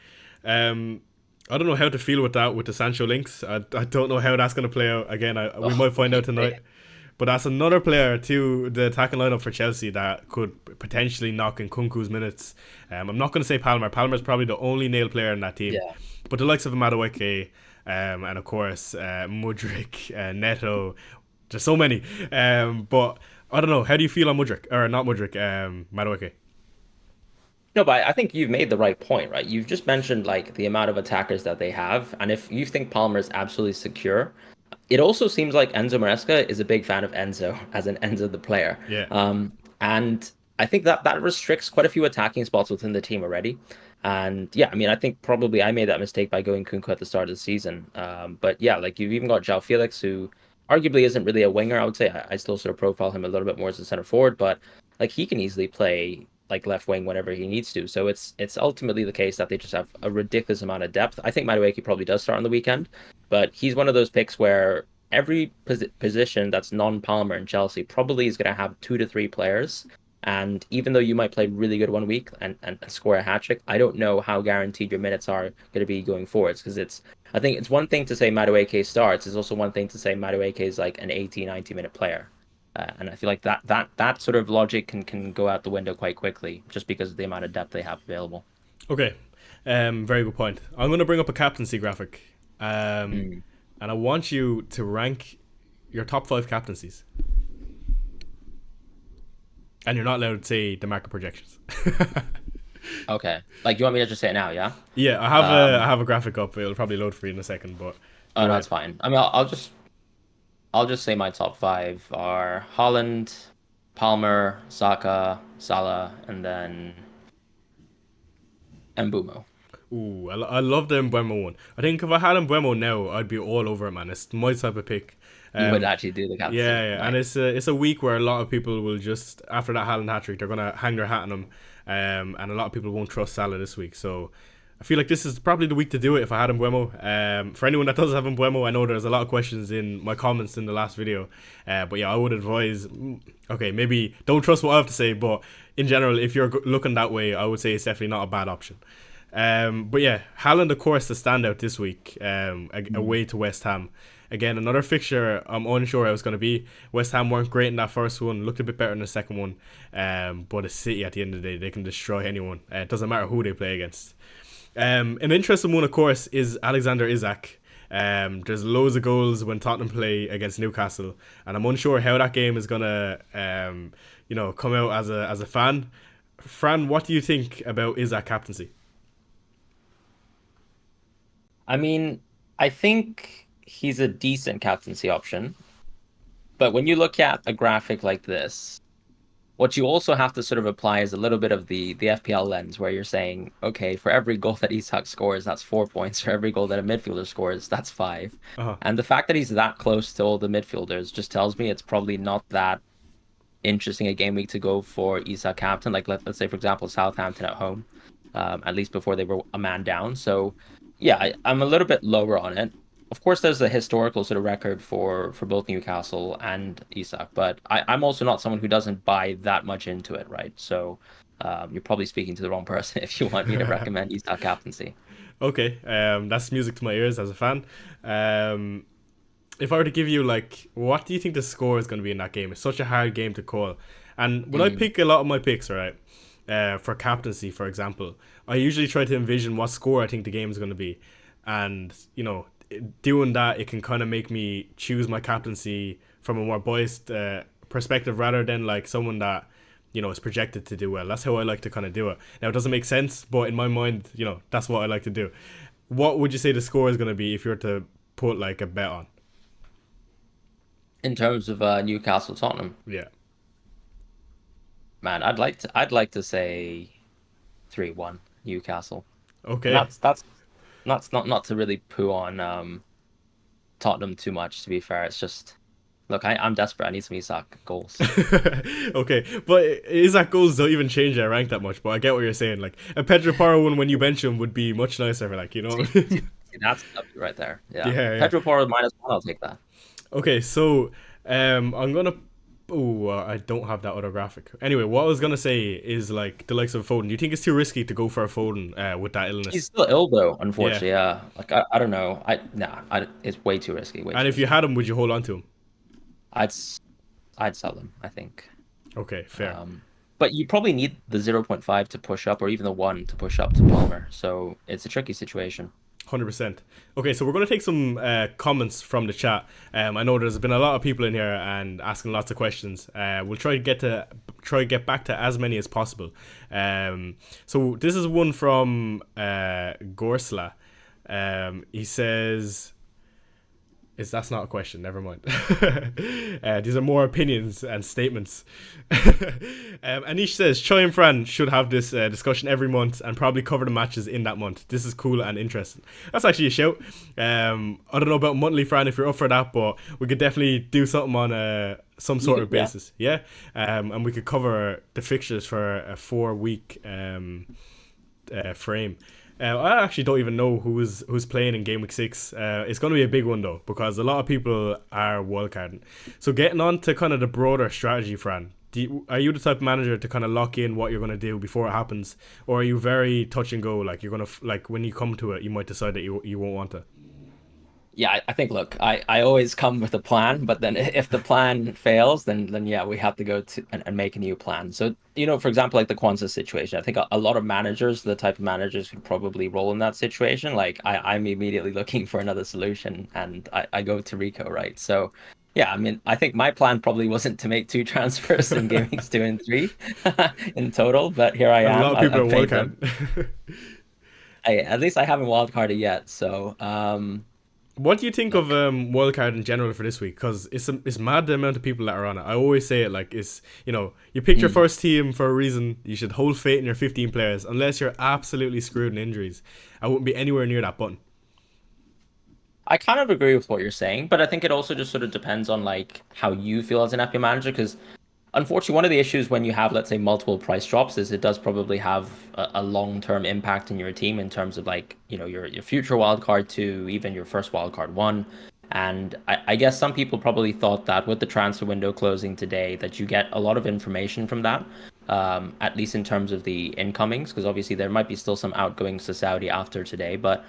S1: I don't know how to feel with that with the Sancho links. I don't know how that's going to play out. Again, we might find out tonight. But that's another player to the attacking lineup for Chelsea that could potentially knock in Kunku's minutes. I'm not going to say Palmer. Palmer's probably the only nail player in that team.
S2: Yeah.
S1: But the likes of Madueke, and of course Mudryk, Neto, there's so many. But I don't know. How do you feel on Mudryk or not Mudryk? Madueke.
S2: No, but I think you've made the right point, right? You've just mentioned like the amount of attackers that they have, and if you think Palmer is absolutely secure, it also seems like Enzo Maresca is a big fan of Enzo, as an Enzo the player.
S1: Yeah.
S2: And I think that restricts quite a few attacking spots within the team already. And yeah, I mean, I think probably I made that mistake by going Kunku at the start of the season. But yeah, like you've even got João Felix, who arguably isn't really a winger. I would say I still sort of profile him a little bit more as a center forward, but like he can easily play like left wing whenever he needs to. So it's ultimately the case that they just have a ridiculous amount of depth. I think Madueke probably does start on the weekend, but he's one of those picks where every position that's non-Palmer in Chelsea probably is going to have 2 to 3 players. And even though you might play really good one week and score a hat trick, I don't know how guaranteed your minutes are going to be going forwards. Because I think it's one thing to say Madueke starts. It's also one thing to say Madueke is like an 80, 90 minute player. And I feel like that sort of logic can go out the window quite quickly just because of the amount of depth they have available.
S1: Okay. Very good point. I'm going to bring up a captaincy graphic.
S2: Mm.
S1: And I want you to rank your top 5 captaincies. And you're not allowed to say the market projections.
S2: Okay. Like you want me to just say it now, yeah?
S1: Yeah, I
S2: Um,
S1: have a graphic up. It'll probably load for you in a second, but
S2: oh,
S1: go
S2: no,
S1: ahead.
S2: that's fine. I mean, I'll just say my top five are Holland, Palmer, Saka, Salah, and then Mbumo.
S1: I love the Embuemo one. I think if I had Embuemo now, I'd be all over it, man. It's my type of pick.
S2: You would
S1: Um,
S2: actually do the captaincy.
S1: yeah, and
S2: Nice.
S1: it's a week where a lot of people will just after that Haaland hat trick, they're gonna hang their hat on him, and a lot of people won't trust Salah this week. So I feel like this is probably the week to do it if I had Embuemo. For anyone that does have Embuemo, I know there's a lot of questions in my comments in the last video, but yeah, I would advise. Okay, maybe don't trust what I have to say, but in general, if you're looking that way, I would say it's definitely not a bad option. But yeah, Haaland, of course, the standout this week, away to West Ham. Again, another fixture I'm unsure how it's going to be. West Ham weren't great in that first one, looked a bit better in the second one. But a City, at the end of the day, they can destroy anyone. It doesn't matter who they play against. An interesting one, of course, is Alexander Isak. There's loads of goals when Tottenham play against Newcastle, and I'm unsure how that game is gonna, come out as a fan. Fran, what do you think about Isak captaincy?
S2: I mean, I think he's a decent captaincy option, but when you look at a graphic like this, what you also have to sort of apply is a little bit of the FPL lens, where you're saying, okay, for every goal that Isak scores, that's 4 points. For every goal that a midfielder scores, that's five.
S1: Uh huh.
S2: And the fact that he's that close to all the midfielders just tells me it's probably not that interesting a game week to go for Isak captain. Like let's say for example Southampton at home, at least before they were a man down. So yeah, I'm a little bit lower on it. Of course, there's a historical sort of record for both Newcastle and Isak, but I'm also not someone who doesn't buy that much into it, right? So you're probably speaking to the wrong person if you want me to recommend Isak captaincy.
S1: Okay, that's music to my ears as a fan. Um, if I were to give you like, what do you think the score is going to be in that game? It's such a hard game to call. And when I
S2: Mm.
S1: pick a lot of my picks, right, for captaincy, for example, I usually try to envision what score I think the game is going to be, and doing that, it can kind of make me choose my captaincy from a more biased perspective rather than like someone that is projected to do well. That's how I like to kind of do it. Now it doesn't make sense, but in my mind, that's what I like to do. What would you say the score is going to be if you were to put like a bet on?
S2: In terms of Newcastle Tottenham,
S1: Yeah.
S2: man, I'd like to say 3-1 Newcastle. And
S1: Okay.
S2: that's not to really poo on Tottenham too much, to be fair. It's just look, I'm desperate. I need some Isak goals.
S1: Okay, but Isaac goals don't even change their rank that much. But I get what you're saying. Like a Pedro Porro one when you bench him would be much nicer. Like
S2: See, see, see, that's the W right there. Yeah.
S1: yeah, yeah.
S2: Pedro Porro -1, I'll take that.
S1: Okay, so I'm gonna. Oh, I don't have that other graphic. Anyway, what I was gonna say is like the likes of Foden. Do you think it's too risky to go for a Foden with that
S2: He's
S1: illness?
S2: still ill though,
S1: Yeah.
S2: unfortunately. Yeah. Like I don't know. It's way too risky, way
S1: And
S2: too
S1: if you
S2: risky.
S1: had him, would you hold on to him?
S2: I'd s- I'd sell them, I think.
S1: Okay, fair.
S2: Um but you probably need the 0.5 to push up or even the 1 to push up to Palmer. So it's a tricky situation.
S1: 100%. Okay, so we're going to take some comments from the chat. I know there's been a lot of people in here and asking lots of questions. We'll try to get back to as many as possible. So this is one from Gorsla. He says, is that's not a question? Never mind. These are more opinions and statements. Anish says Choi and Fran should have this discussion every month and probably cover the matches in that month. This is cool and interesting. That's actually a shout. I don't know about monthly, Fran, if you're up for that, but we could definitely do something on some sort of
S2: Yeah.
S1: basis. Yeah, and we could cover the fixtures for a 4 week frame. I actually don't even know who's playing in game week 6. It's going to be a big one though because a lot of people are wildcarding. So getting on to kind of the broader strategy, Fran. Are you the type of manager to kind of lock in what you're going to do before it happens, or are you very touch and go? Like you're gonna like when you come to it, you might decide that you won't want to.
S2: Yeah, I think look, I always come with a plan, but then if the plan fails, then yeah, we have to go to and make a new plan. So, for example, like the Kwanzaa situation, I think a lot of managers, the type of managers could probably roll in that situation. Like I'm immediately looking for another solution and I go to Rico, right? So Yeah, I mean, I think my plan probably wasn't to make two transfers in game weeks 2 and 3 in total, but here I
S1: And a lot
S2: am.
S1: of people are
S2: I've made them.
S1: wildcard.
S2: At least I haven't wildcarded yet. So,
S1: What do you think of
S2: look,
S1: wildcard in general for this week? Because it's mad the amount of people that are on it. I always say it like it's you picked your
S2: mm,
S1: first team for a reason. You should hold faith in your 15 players unless you're absolutely screwed in injuries. I wouldn't be anywhere near that button.
S2: I kind of agree with what you're saying, but I think it also just sort of depends on like how you feel as an FPL manager. Because unfortunately, one of the issues when you have, let's say, multiple price drops is it does probably have a long-term impact in your team in terms of like, your future wildcard two, even your first wildcard one. And I guess some people probably thought that with the transfer window closing today, that you get a lot of information from that, at least in terms of the incomings, because obviously there might be still some outgoings to Saudi after today. But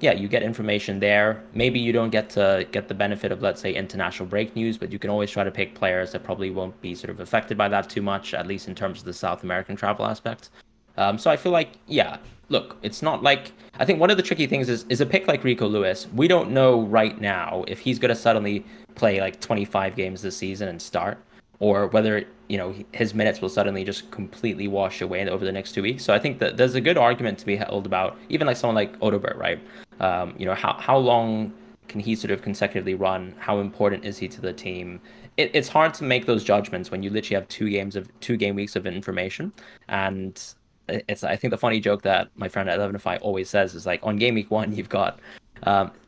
S2: yeah, you get information there. Maybe you don't get to get the benefit of, let's say, international break news, but you can always try to pick players that probably won't be sort of affected by that too much, at least in terms of the South American travel aspect. So I feel like, yeah, look, it's not like I think one of the tricky things is a pick like Rico Lewis. We don't know right now if he's going to suddenly play like 25 games this season and start, or whether his minutes will suddenly just completely wash away over the next 2 weeks. So I think that there's a good argument to be held about even like someone like Odobert, right? How long can he sort of consecutively run? How important is he to the team? It's hard to make those judgments when you literally have 2 game weeks of information. And it's I think the funny joke that my friend at 11 always says is like on game week 1 you've got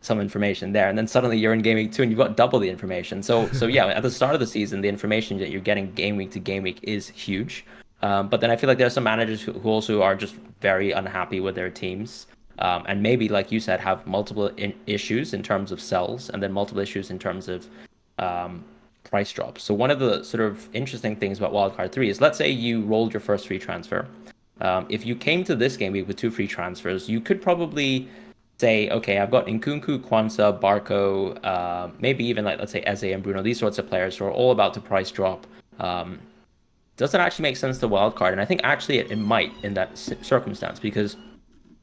S2: some information there, and then suddenly you're in game week 2 and you've got double the information. So yeah, at the start of the season, the information that you're getting game week to game week is huge. But then I feel like there are some managers who also are just very unhappy with their teams. And maybe, like you said, have multiple issues in terms of sells and then multiple issues in terms of um, price drops. So one of the sort of interesting things about Wildcard 3 is, let's say you rolled your first free transfer. If you came to this game week with 2 free transfers, you could probably say, okay, I've got Nkunku, Kwanzaa, Barco, maybe even like, let's say, Eze and Bruno, these sorts of players who are all about to price drop. Um, does it actually make sense to wildcard? And I think actually it might in that circumstance, because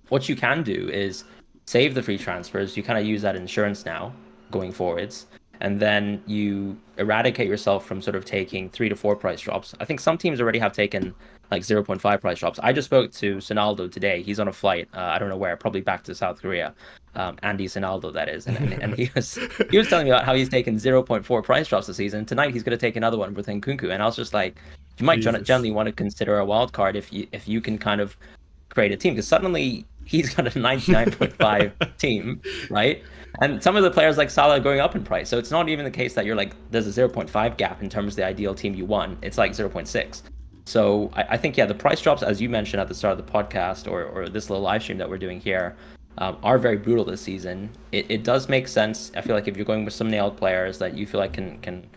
S2: what you can do is save the free transfers. You kind of use that insurance now going forwards. And then you eradicate yourself from sort of taking 3 to 4 price drops. I think some teams already have taken like 0.5 price drops. I just spoke to Sinaldo today. He's on a flight. I don't know where, probably back to South Korea. Andy Sinaldo, that is. And he was telling me about how he's taken 0.4 price drops this season. Tonight he's going to take another one with Nkunku. And I was just like, you might
S1: Jesus.
S2: generally want to consider a wild card if you can kind of create a team, because suddenly he's got a 99.5 team, right? And some of the players like Salah are going up in price. So it's not even the case that you're like, there's a 0.5 gap in terms of the ideal team you want. It's like 0.6. So I think, yeah, the price drops, as you mentioned at the start of the podcast, or this little live stream that we're doing here, are very brutal this season. It does make sense. I feel like if you're going with some nailed players that you feel like can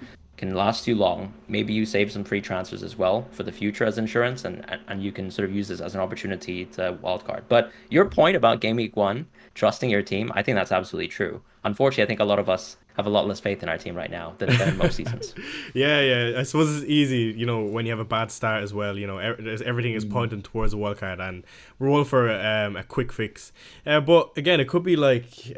S2: last you long, maybe you save some free transfers as well for the future as insurance, and you can sort of use this as an opportunity to wildcard. But your point about game week 1, trusting your team, I think that's absolutely true. Unfortunately, I think a lot of us have a lot less faith in our team right now than in most seasons.
S1: Yeah. I suppose it's easy, when you have a bad start as well. Everything is
S2: Mm.
S1: pointing towards a wild card, and we're all for a quick fix. But again, it could be like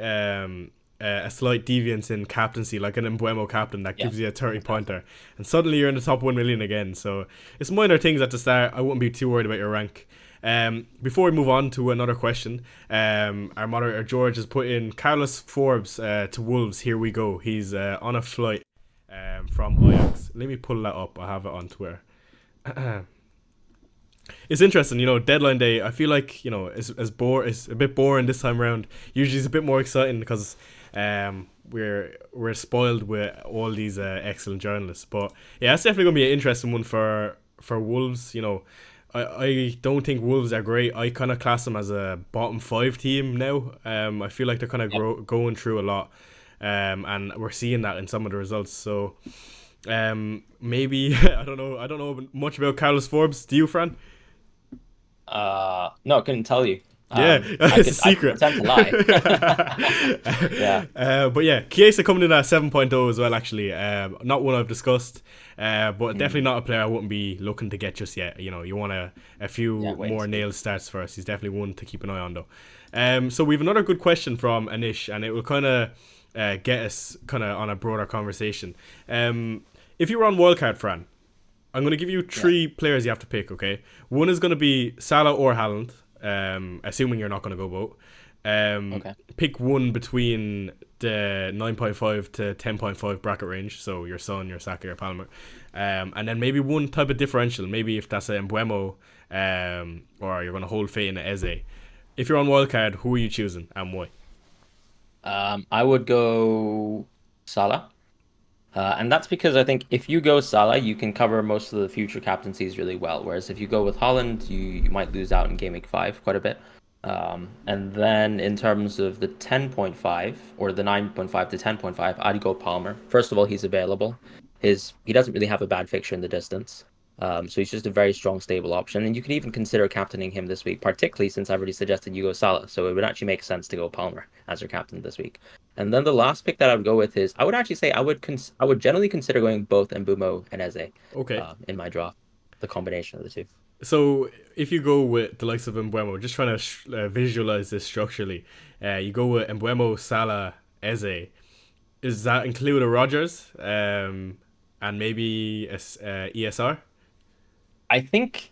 S1: a slight deviance in captaincy, like an Embuemo captain that
S2: Yeah,
S1: gives you a 30
S2: exactly.
S1: pointer, and suddenly you're in the top 1 million again. So it's minor things at the start. I wouldn't be too worried about your rank. Before we move on to another question, our moderator George has put in Carlos Forbes to Wolves. Here we go. He's on a flight from Ajax. Let me pull that up. I have it on Twitter. It's interesting, deadline day. I feel like it's a bit boring this time around. Usually, it's a bit more exciting because we're spoiled with all these excellent journalists. But yeah, it's definitely gonna be an interesting one for Wolves. I don't think Wolves are great. I kind of class them as a bottom 5 team now. I feel like they're kind of
S2: Yep.
S1: going through a lot, and we're seeing that in some of the results. So maybe I don't know much about Carlos Forbes. Do you, Fran?
S2: No, I couldn't tell you.
S1: Yeah,
S2: I
S1: it's a
S2: could
S1: secret.
S2: pretend to lie. Yeah.
S1: But yeah, Chiesa coming in at 7.0 as well, actually. Not one I've discussed, but definitely
S2: Mm.
S1: not a player I wouldn't be looking to get just yet. You want a
S2: Yeah,
S1: few
S2: wait and
S1: more
S2: see.
S1: nail starts first. He's definitely one to keep an eye on, though. So we have another good question from Anish, and it will kind of get us kind of on a broader conversation. If you were on wildcard, Fran, I'm going to give you
S2: Yeah.
S1: three players you have to pick. Okay, one is going to be Salah or Haaland. Assuming you're not going to go both.
S2: Okay.
S1: Pick one between the 9.5 to 10.5 bracket range. So your Son, your Saka, your Palmer, and then maybe one type of differential. Maybe if that's a Mbuemo, or you're going to hold fate in a Eze. If you're on wildcard, who are you choosing and why?
S2: I would go Salah. And that's because I think if you go Salah, you can cover most of the future captaincies really well. Whereas if you go with Holland, you might lose out in Game Week 5 quite a bit. And then in terms of the 10.5 or the 9.5 to 10.5, I'd go Palmer. First of all, he's available. He doesn't really have a bad fixture in the distance. So he's just a very strong, stable option. And you can even consider captaining him this week, particularly since I've already suggested you go Salah. So it would actually make sense to go Palmer as your captain this week. And then the last pick that I would go with is I would actually say I would generally consider going both Mbumo and Eze
S1: Okay.
S2: in my draft, the combination of the two.
S1: So if you go with the likes of Mbuemo, just trying to visualize this structurally, you go with Mbuemo, Salah, Eze. Does that include a Rogers, and maybe a ESR?
S2: I think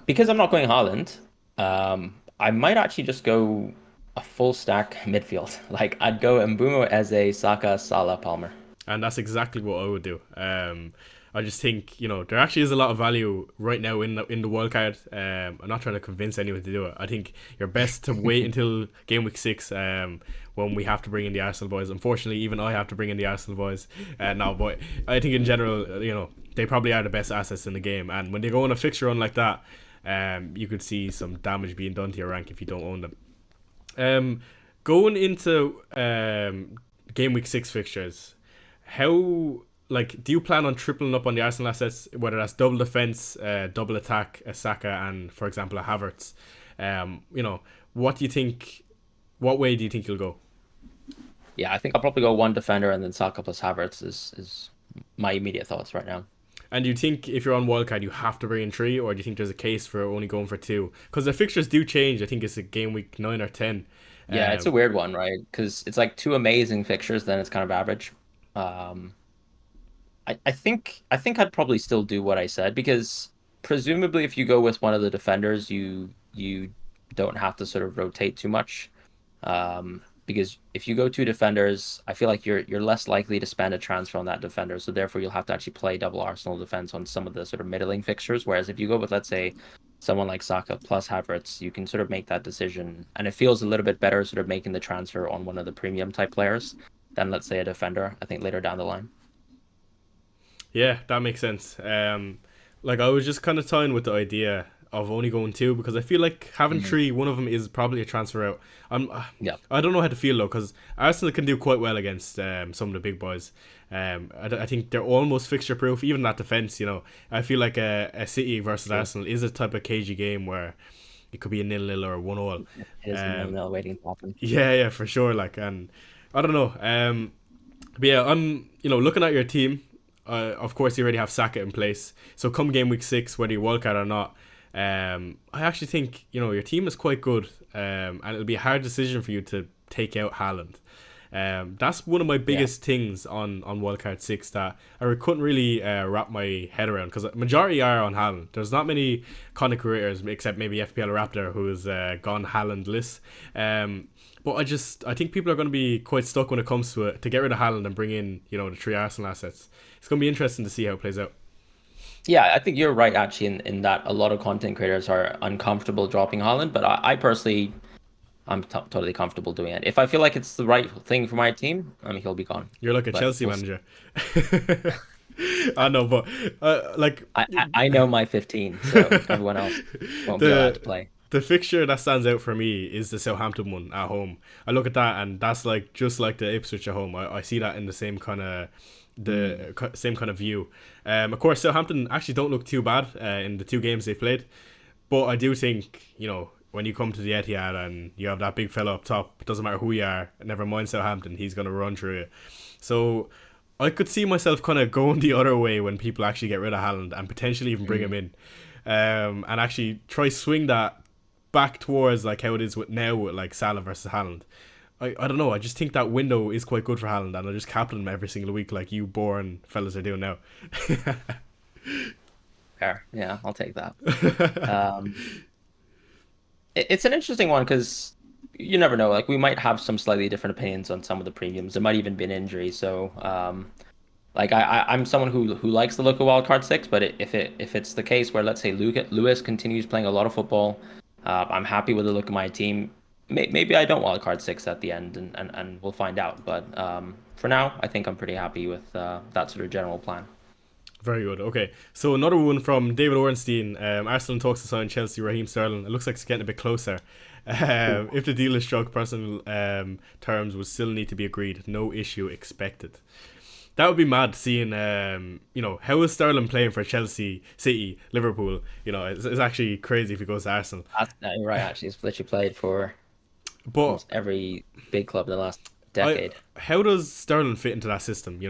S2: because I'm not going Haaland, I might actually just go a full stack midfield. Like I'd go Mbumo, Eze, Saka, Salah, Palmer.
S1: And that's exactly what I would do. I just think there actually is a lot of value right now in the wildcard. I'm not trying to convince anyone to do it. I think you're best to wait until game week 6, when we have to bring in the Arsenal boys. Unfortunately, even I have to bring in the Arsenal boys now. But I think in general, they probably are the best assets in the game. And when they go on a fixture run like that, you could see some damage being done to your rank if you don't own them. Going into game week 6 fixtures, how do you plan on tripling up on the Arsenal assets, whether that's double defense, double attack, a Saka, and for example a Havertz? What do you think? What way do you think you'll go?
S2: Yeah, I think I'll probably go one defender and then Saka plus Havertz is my immediate thoughts right now.
S1: And do you think if you're on wildcard you have to bring in three, or do you think there's a case for only going for two? Because the fixtures do change. I think it's a game week 9 or 10.
S2: Yeah, it's a weird one, right? Because it's like two amazing fixtures, then it's kind of average. Um, I think I'd probably still do what I said because presumably if you go with one of the defenders, you don't have to sort of rotate too much. Because if you go two defenders, I feel like you're less likely to spend a transfer on that defender, so therefore you'll have to actually play double Arsenal defense on some of the sort of middling fixtures. Whereas if you go with, let's say, someone like Saka plus Havertz, you can sort of make that decision, and it feels a little bit better sort of making the transfer on one of the premium type players than let's say a defender. I think later down the line.
S1: Yeah, that makes sense. I was just kind of toying with the idea of only going two because I feel like having
S2: Mhm.
S1: three, one of them is probably a transfer out.
S2: Yeah.
S1: I don't know how to feel though because Arsenal can do quite well against some of the big boys. I think they're almost fixture proof. Even that defense, I feel like a City versus
S2: True.
S1: Arsenal is a type of cagey game where it could be a 0-0 or 1-1.
S2: It is a nil-nil waiting to happen.
S1: Yeah, for sure. And I don't know. But yeah, I'm looking at your team. Of course, you already have Saka in place. So come game week 6, whether you wildcard or not, I actually think your team is quite good, and it'll be a hard decision for you to take out Haaland. That's one of my
S2: Yeah.
S1: biggest things on wildcard 6 that I couldn't really wrap my head around because majority are on Haaland. There's not many content creators except maybe FPL Raptor who's gone Haaland-less. But I think people are going to be quite stuck when it comes to it to get rid of Haaland and bring in the three Arsenal assets. It's going to be interesting to see how it plays out.
S2: Yeah, I think you're right actually in that a lot of content creators are uncomfortable dropping Holland, but I personally I'm totally comfortable doing it. If I feel like it's the right thing for my team, I mean he'll be gone.
S1: You're like a
S2: But
S1: Chelsea manager. I know, but
S2: I know my 15, so everyone else won't be allowed to
S1: the
S2: play.
S1: the fixture that stands out for me is the Southampton one at home. I look at that and that's like just like the Ipswich at home. I see that in the same kind of same kind of view. Of course, Southampton actually don't look too bad in the two games they played, but I do think when you come to the Etihad and you have that big fella up top, it doesn't matter who you are. Never mind Southampton, he's gonna run through you. So I could see myself kind of going the other way when people actually get rid of Haaland and potentially even bring him in, and actually try swing that back towards like how it is with now with like Salah versus Haaland. I don't know. I just think that window is quite good for Haaland, and I just captain him every single week, like you boring fellas are doing now.
S2: Fair. Yeah, I'll take that. Um, it's an interesting one because you never know. Like we might have some slightly different opinions on some of the premiums. There might even be an injury. So like I'm someone who likes the look of wildcard six, but if it's the case where let's say Lewis continues playing a lot of football, I'm happy with the look of my team. Maybe I don't wildcard six at the end, and we'll find out. But for now, I think I'm pretty happy with that sort of general plan.
S1: Very good. Okay, so another one from David Ornstein. Arsenal talks to sign Chelsea Raheem Sterling. It looks like it's getting a bit closer.
S2: Ooh.
S1: If the deal is struck, personal terms would still need to be agreed. No issue expected. That would be mad seeing, how is Sterling playing for Chelsea, City, Liverpool? It's actually crazy if he goes to Arsenal.
S2: You're right. Actually, he's literally played for
S1: But
S2: almost every big club in the last
S1: I,
S2: decade.
S1: how does Sterling fit into that system?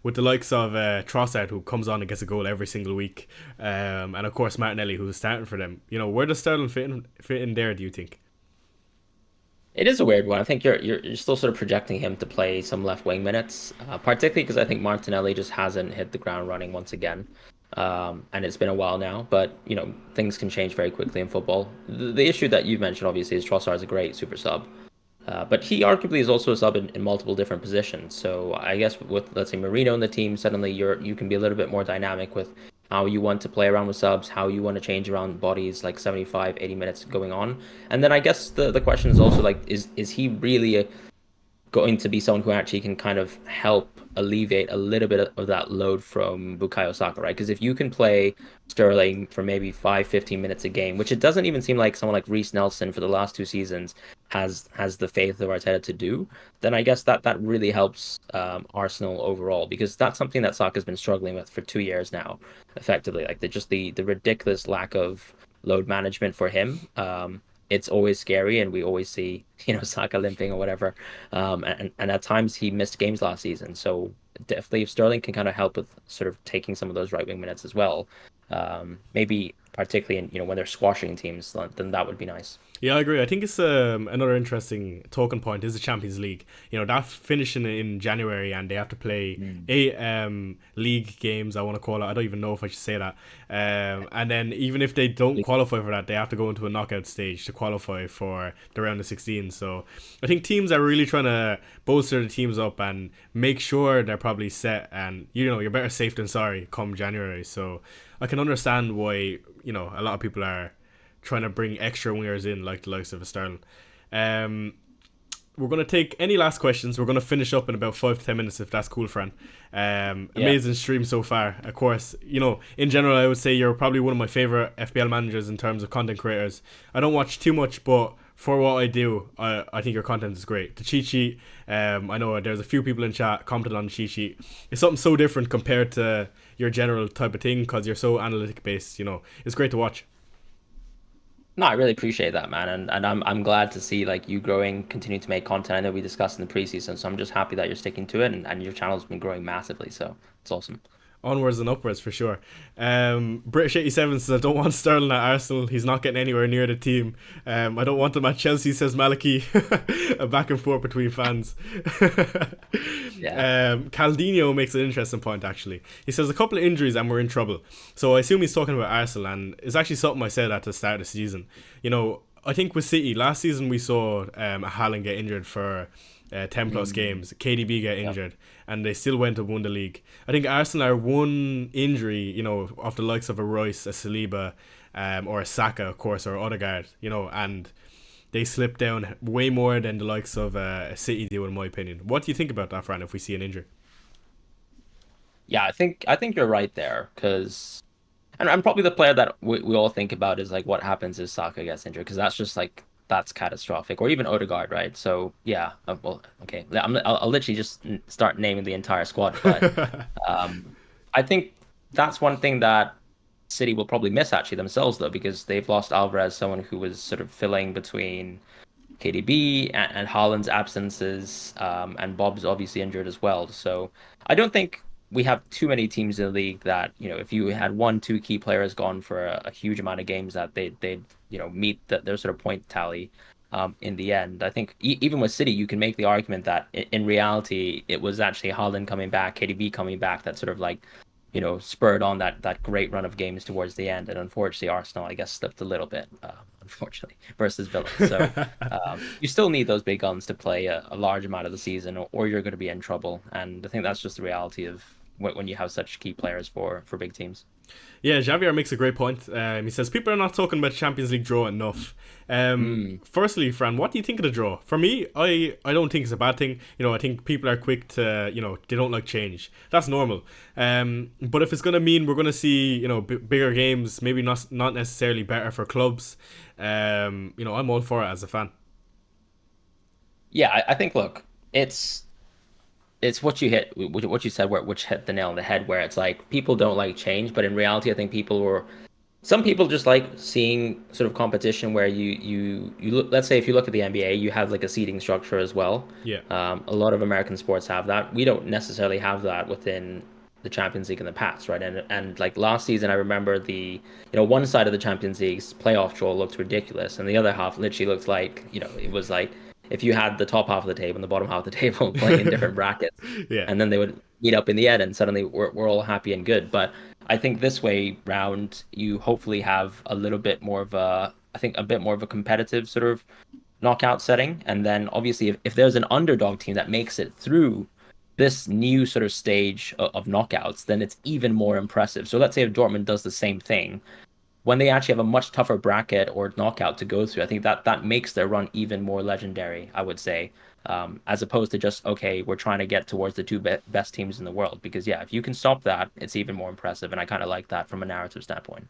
S1: With the likes of Trossard, who comes on and gets a goal every single week, and of course Martinelli, who's starting for them. Where does Sterling fit in there? Do you think?
S2: It is a weird one. I think you're still sort of projecting him to play some left wing minutes, particularly because I think Martinelli just hasn't hit the ground running once again, and it's been a while now. But things can change very quickly in football. The issue that you've mentioned obviously is Trossard is a great super sub, but he arguably is also a sub in multiple different positions. So I guess with let's say Marino in the team, suddenly you can be a little bit more dynamic with how you want to play around with subs, how you want to change around bodies like 75, 80 minutes going on. And then I guess the question is also like, is he really going to be someone who actually can kind of help alleviate a little bit of that load from Bukayo Saka, right? Because if you can play Sterling for maybe 5, 15 minutes a game, which it doesn't even seem like someone like Reece Nelson for the last 2 seasons has the faith of Arteta to do, then I guess that really helps Arsenal overall because that's something that Saka's been struggling with for 2 years now, effectively. Like the ridiculous lack of load management for him. It's always scary, and we always see Saka limping or whatever. And at times he missed games last season. So definitely if Sterling can kind of help with sort of taking some of those right wing minutes as well, maybe particularly in when they're squashing teams, then that would be nice.
S1: Yeah, I agree. I think it's another interesting talking point is the Champions League. That's finishing in January, and they have to play
S2: Mm.
S1: 8 league games. I want to call it. I don't even know if I should say that. And then even if they don't qualify for that, they have to go into a knockout stage to qualify for the round of 16. So I think teams are really trying to bolster the teams up and make sure they're probably set. And you're better safe than sorry come January. So I can understand why a lot of people are trying to bring extra wingers in, like the likes of a Sterling. Um, we're going to take any last questions. We're going to finish up in about 5 to 10 minutes, if that's cool, Fran.
S2: Yeah.
S1: Amazing stream so far. Of course, in general, I would say you're probably one of my favorite FPL managers in terms of content creators. I don't watch too much, but for what I do, I think your content is great. The cheat sheet, I know there's a few people in chat commented on the cheat sheet. It's something so different compared to your general type of thing because you're so analytic based. It's great to watch.
S2: No, I really appreciate that, man, and I'm glad to see like you growing, continue to make content. I know we discussed in the preseason, so I'm just happy that you're sticking to it, and your channel's been growing massively. So it's awesome.
S1: Onwards and upwards for sure. British87 says I don't want Sterling at Arsenal. He's not getting anywhere near the team. I don't want him at Chelsea, says Maliki. A back and forth between fans.
S2: Yeah.
S1: Caldino makes an interesting point actually. He says a couple of injuries and we're in trouble. So I assume he's talking about Arsenal, and it's actually something I said at the start of the season. I think with City last season we saw Haaland get injured for 10 plus games, KDB get
S2: Yep.
S1: injured, and they still went and won the league. I think Arsenal are one injury, of the likes of a Royce, a Saliba, or a Saka, of course, or Odegaard, and they slip down way more than the likes of a City do, in my opinion. What do you think about that, Fran, if we see an injury?
S2: Yeah, I think you're right there because, and I'm probably the player that we all think about is like what happens if Saka gets injured because that's just like that's catastrophic, or even Odegaard, right? So yeah, well, okay, I'll literally just start naming the entire squad, but um, I think that's one thing that City will probably miss actually themselves though because they've lost Alvarez, someone who was sort of filling between KDB and Haaland's absences, and Bob's obviously injured as well. So I don't think we have too many teams in the league that, if you had 1, 2 key players gone for a huge amount of games that they'd meet their sort of point tally. in the end. I think even with City, you can make the argument that in reality, it was actually Haaland coming back, KDB coming back that sort of like, spurred on that great run of games towards the end. And unfortunately, Arsenal, I guess, slipped a little bit, unfortunately, versus Villa. So you still need those big guns to play a large amount of the season, or you're going to be in trouble. And I think that's just the reality of when you have such key players for big teams.
S1: Yeah, Javier makes a great point. He says people are not talking about Champions League draw enough.
S2: Mm.
S1: Firstly, Fran, what do you think of the draw? For me, I don't think it's a bad thing. I think people are quick to, they don't like change. That's normal. But if it's going to mean we're going to see, bigger games, maybe not necessarily better for clubs, I'm all for it as a fan.
S2: Yeah, I think look, it's what you said, which hit the nail on the head, where it's like people don't like change, but in reality, I think some people just like seeing sort of competition where you look, let's say if you look at the NBA, you have like a seating structure as well.
S1: Yeah.
S2: A lot of American sports have that. We don't necessarily have that within the Champions League in the past, right? And like last season, I remember one side of the Champions League's playoff draw looked ridiculous, and the other half literally looked like, it was like if you had the top half of the table and the bottom half of the table playing in different brackets,
S1: Yeah.
S2: and then they would meet up in the end, and suddenly we're all happy and good. But I think this way round, you hopefully have a little bit more of I think a bit more of a competitive sort of knockout setting. And then obviously, if there's an underdog team that makes it through this new sort of stage of knockouts, then it's even more impressive. So let's say if Dortmund does the same thing, when they actually have a much tougher bracket or knockout to go through, I think that makes their run even more legendary, I would say, as opposed to just, okay, we're trying to get towards the two best teams in the world. Because, yeah, if you can stop that, it's even more impressive. And I kind of like that from a narrative standpoint.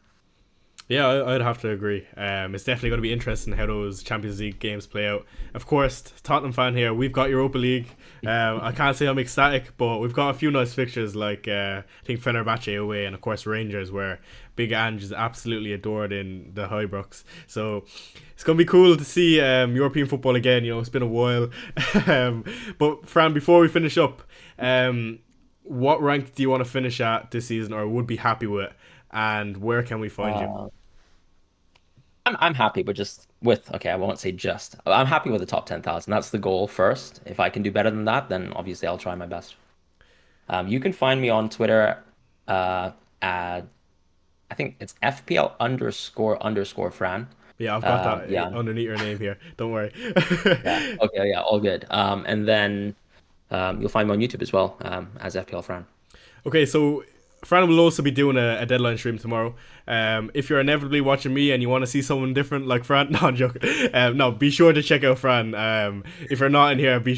S1: Yeah, I'd have to agree. It's definitely going to be interesting how those Champions League games play out. Of course, Tottenham fan here, we've got Europa League. I can't say I'm ecstatic, but we've got a few nice fixtures like I think Fenerbahce away and of course Rangers, where Big Ange is absolutely adored in the Highbrooks. So it's going to be cool to see European football again. It's been a while. But Fran, before we finish up, what rank do you want to finish at this season, or would be happy with? And where can we find you?
S2: I'm happy, but just with, okay, I won't say just. I'm happy with the top 10,000. That's the goal first. If I can do better than that, then obviously I'll try my best. You can find me on Twitter at, I think it's FPL underscore Fran.
S1: Yeah, I've got
S2: Yeah,
S1: that underneath your name here. Don't worry.
S2: yeah. Okay, yeah, all good. And then you'll find me on YouTube as well, as FPL Fran.
S1: Okay, so Fran will also be doing a deadline stream tomorrow. If you're inevitably watching me and you want to see someone different like Fran, no, I'm joking. No, be sure to check out Fran. If you're not in here, make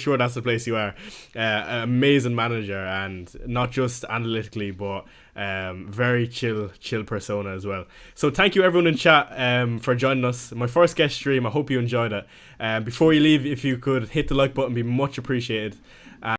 S1: sure that's the place you are. Amazing manager, and not just analytically, but very chill persona as well. So thank you everyone in chat for joining us. My first guest stream. I hope you enjoyed it. Before you leave, if you could hit the like button, be much appreciated.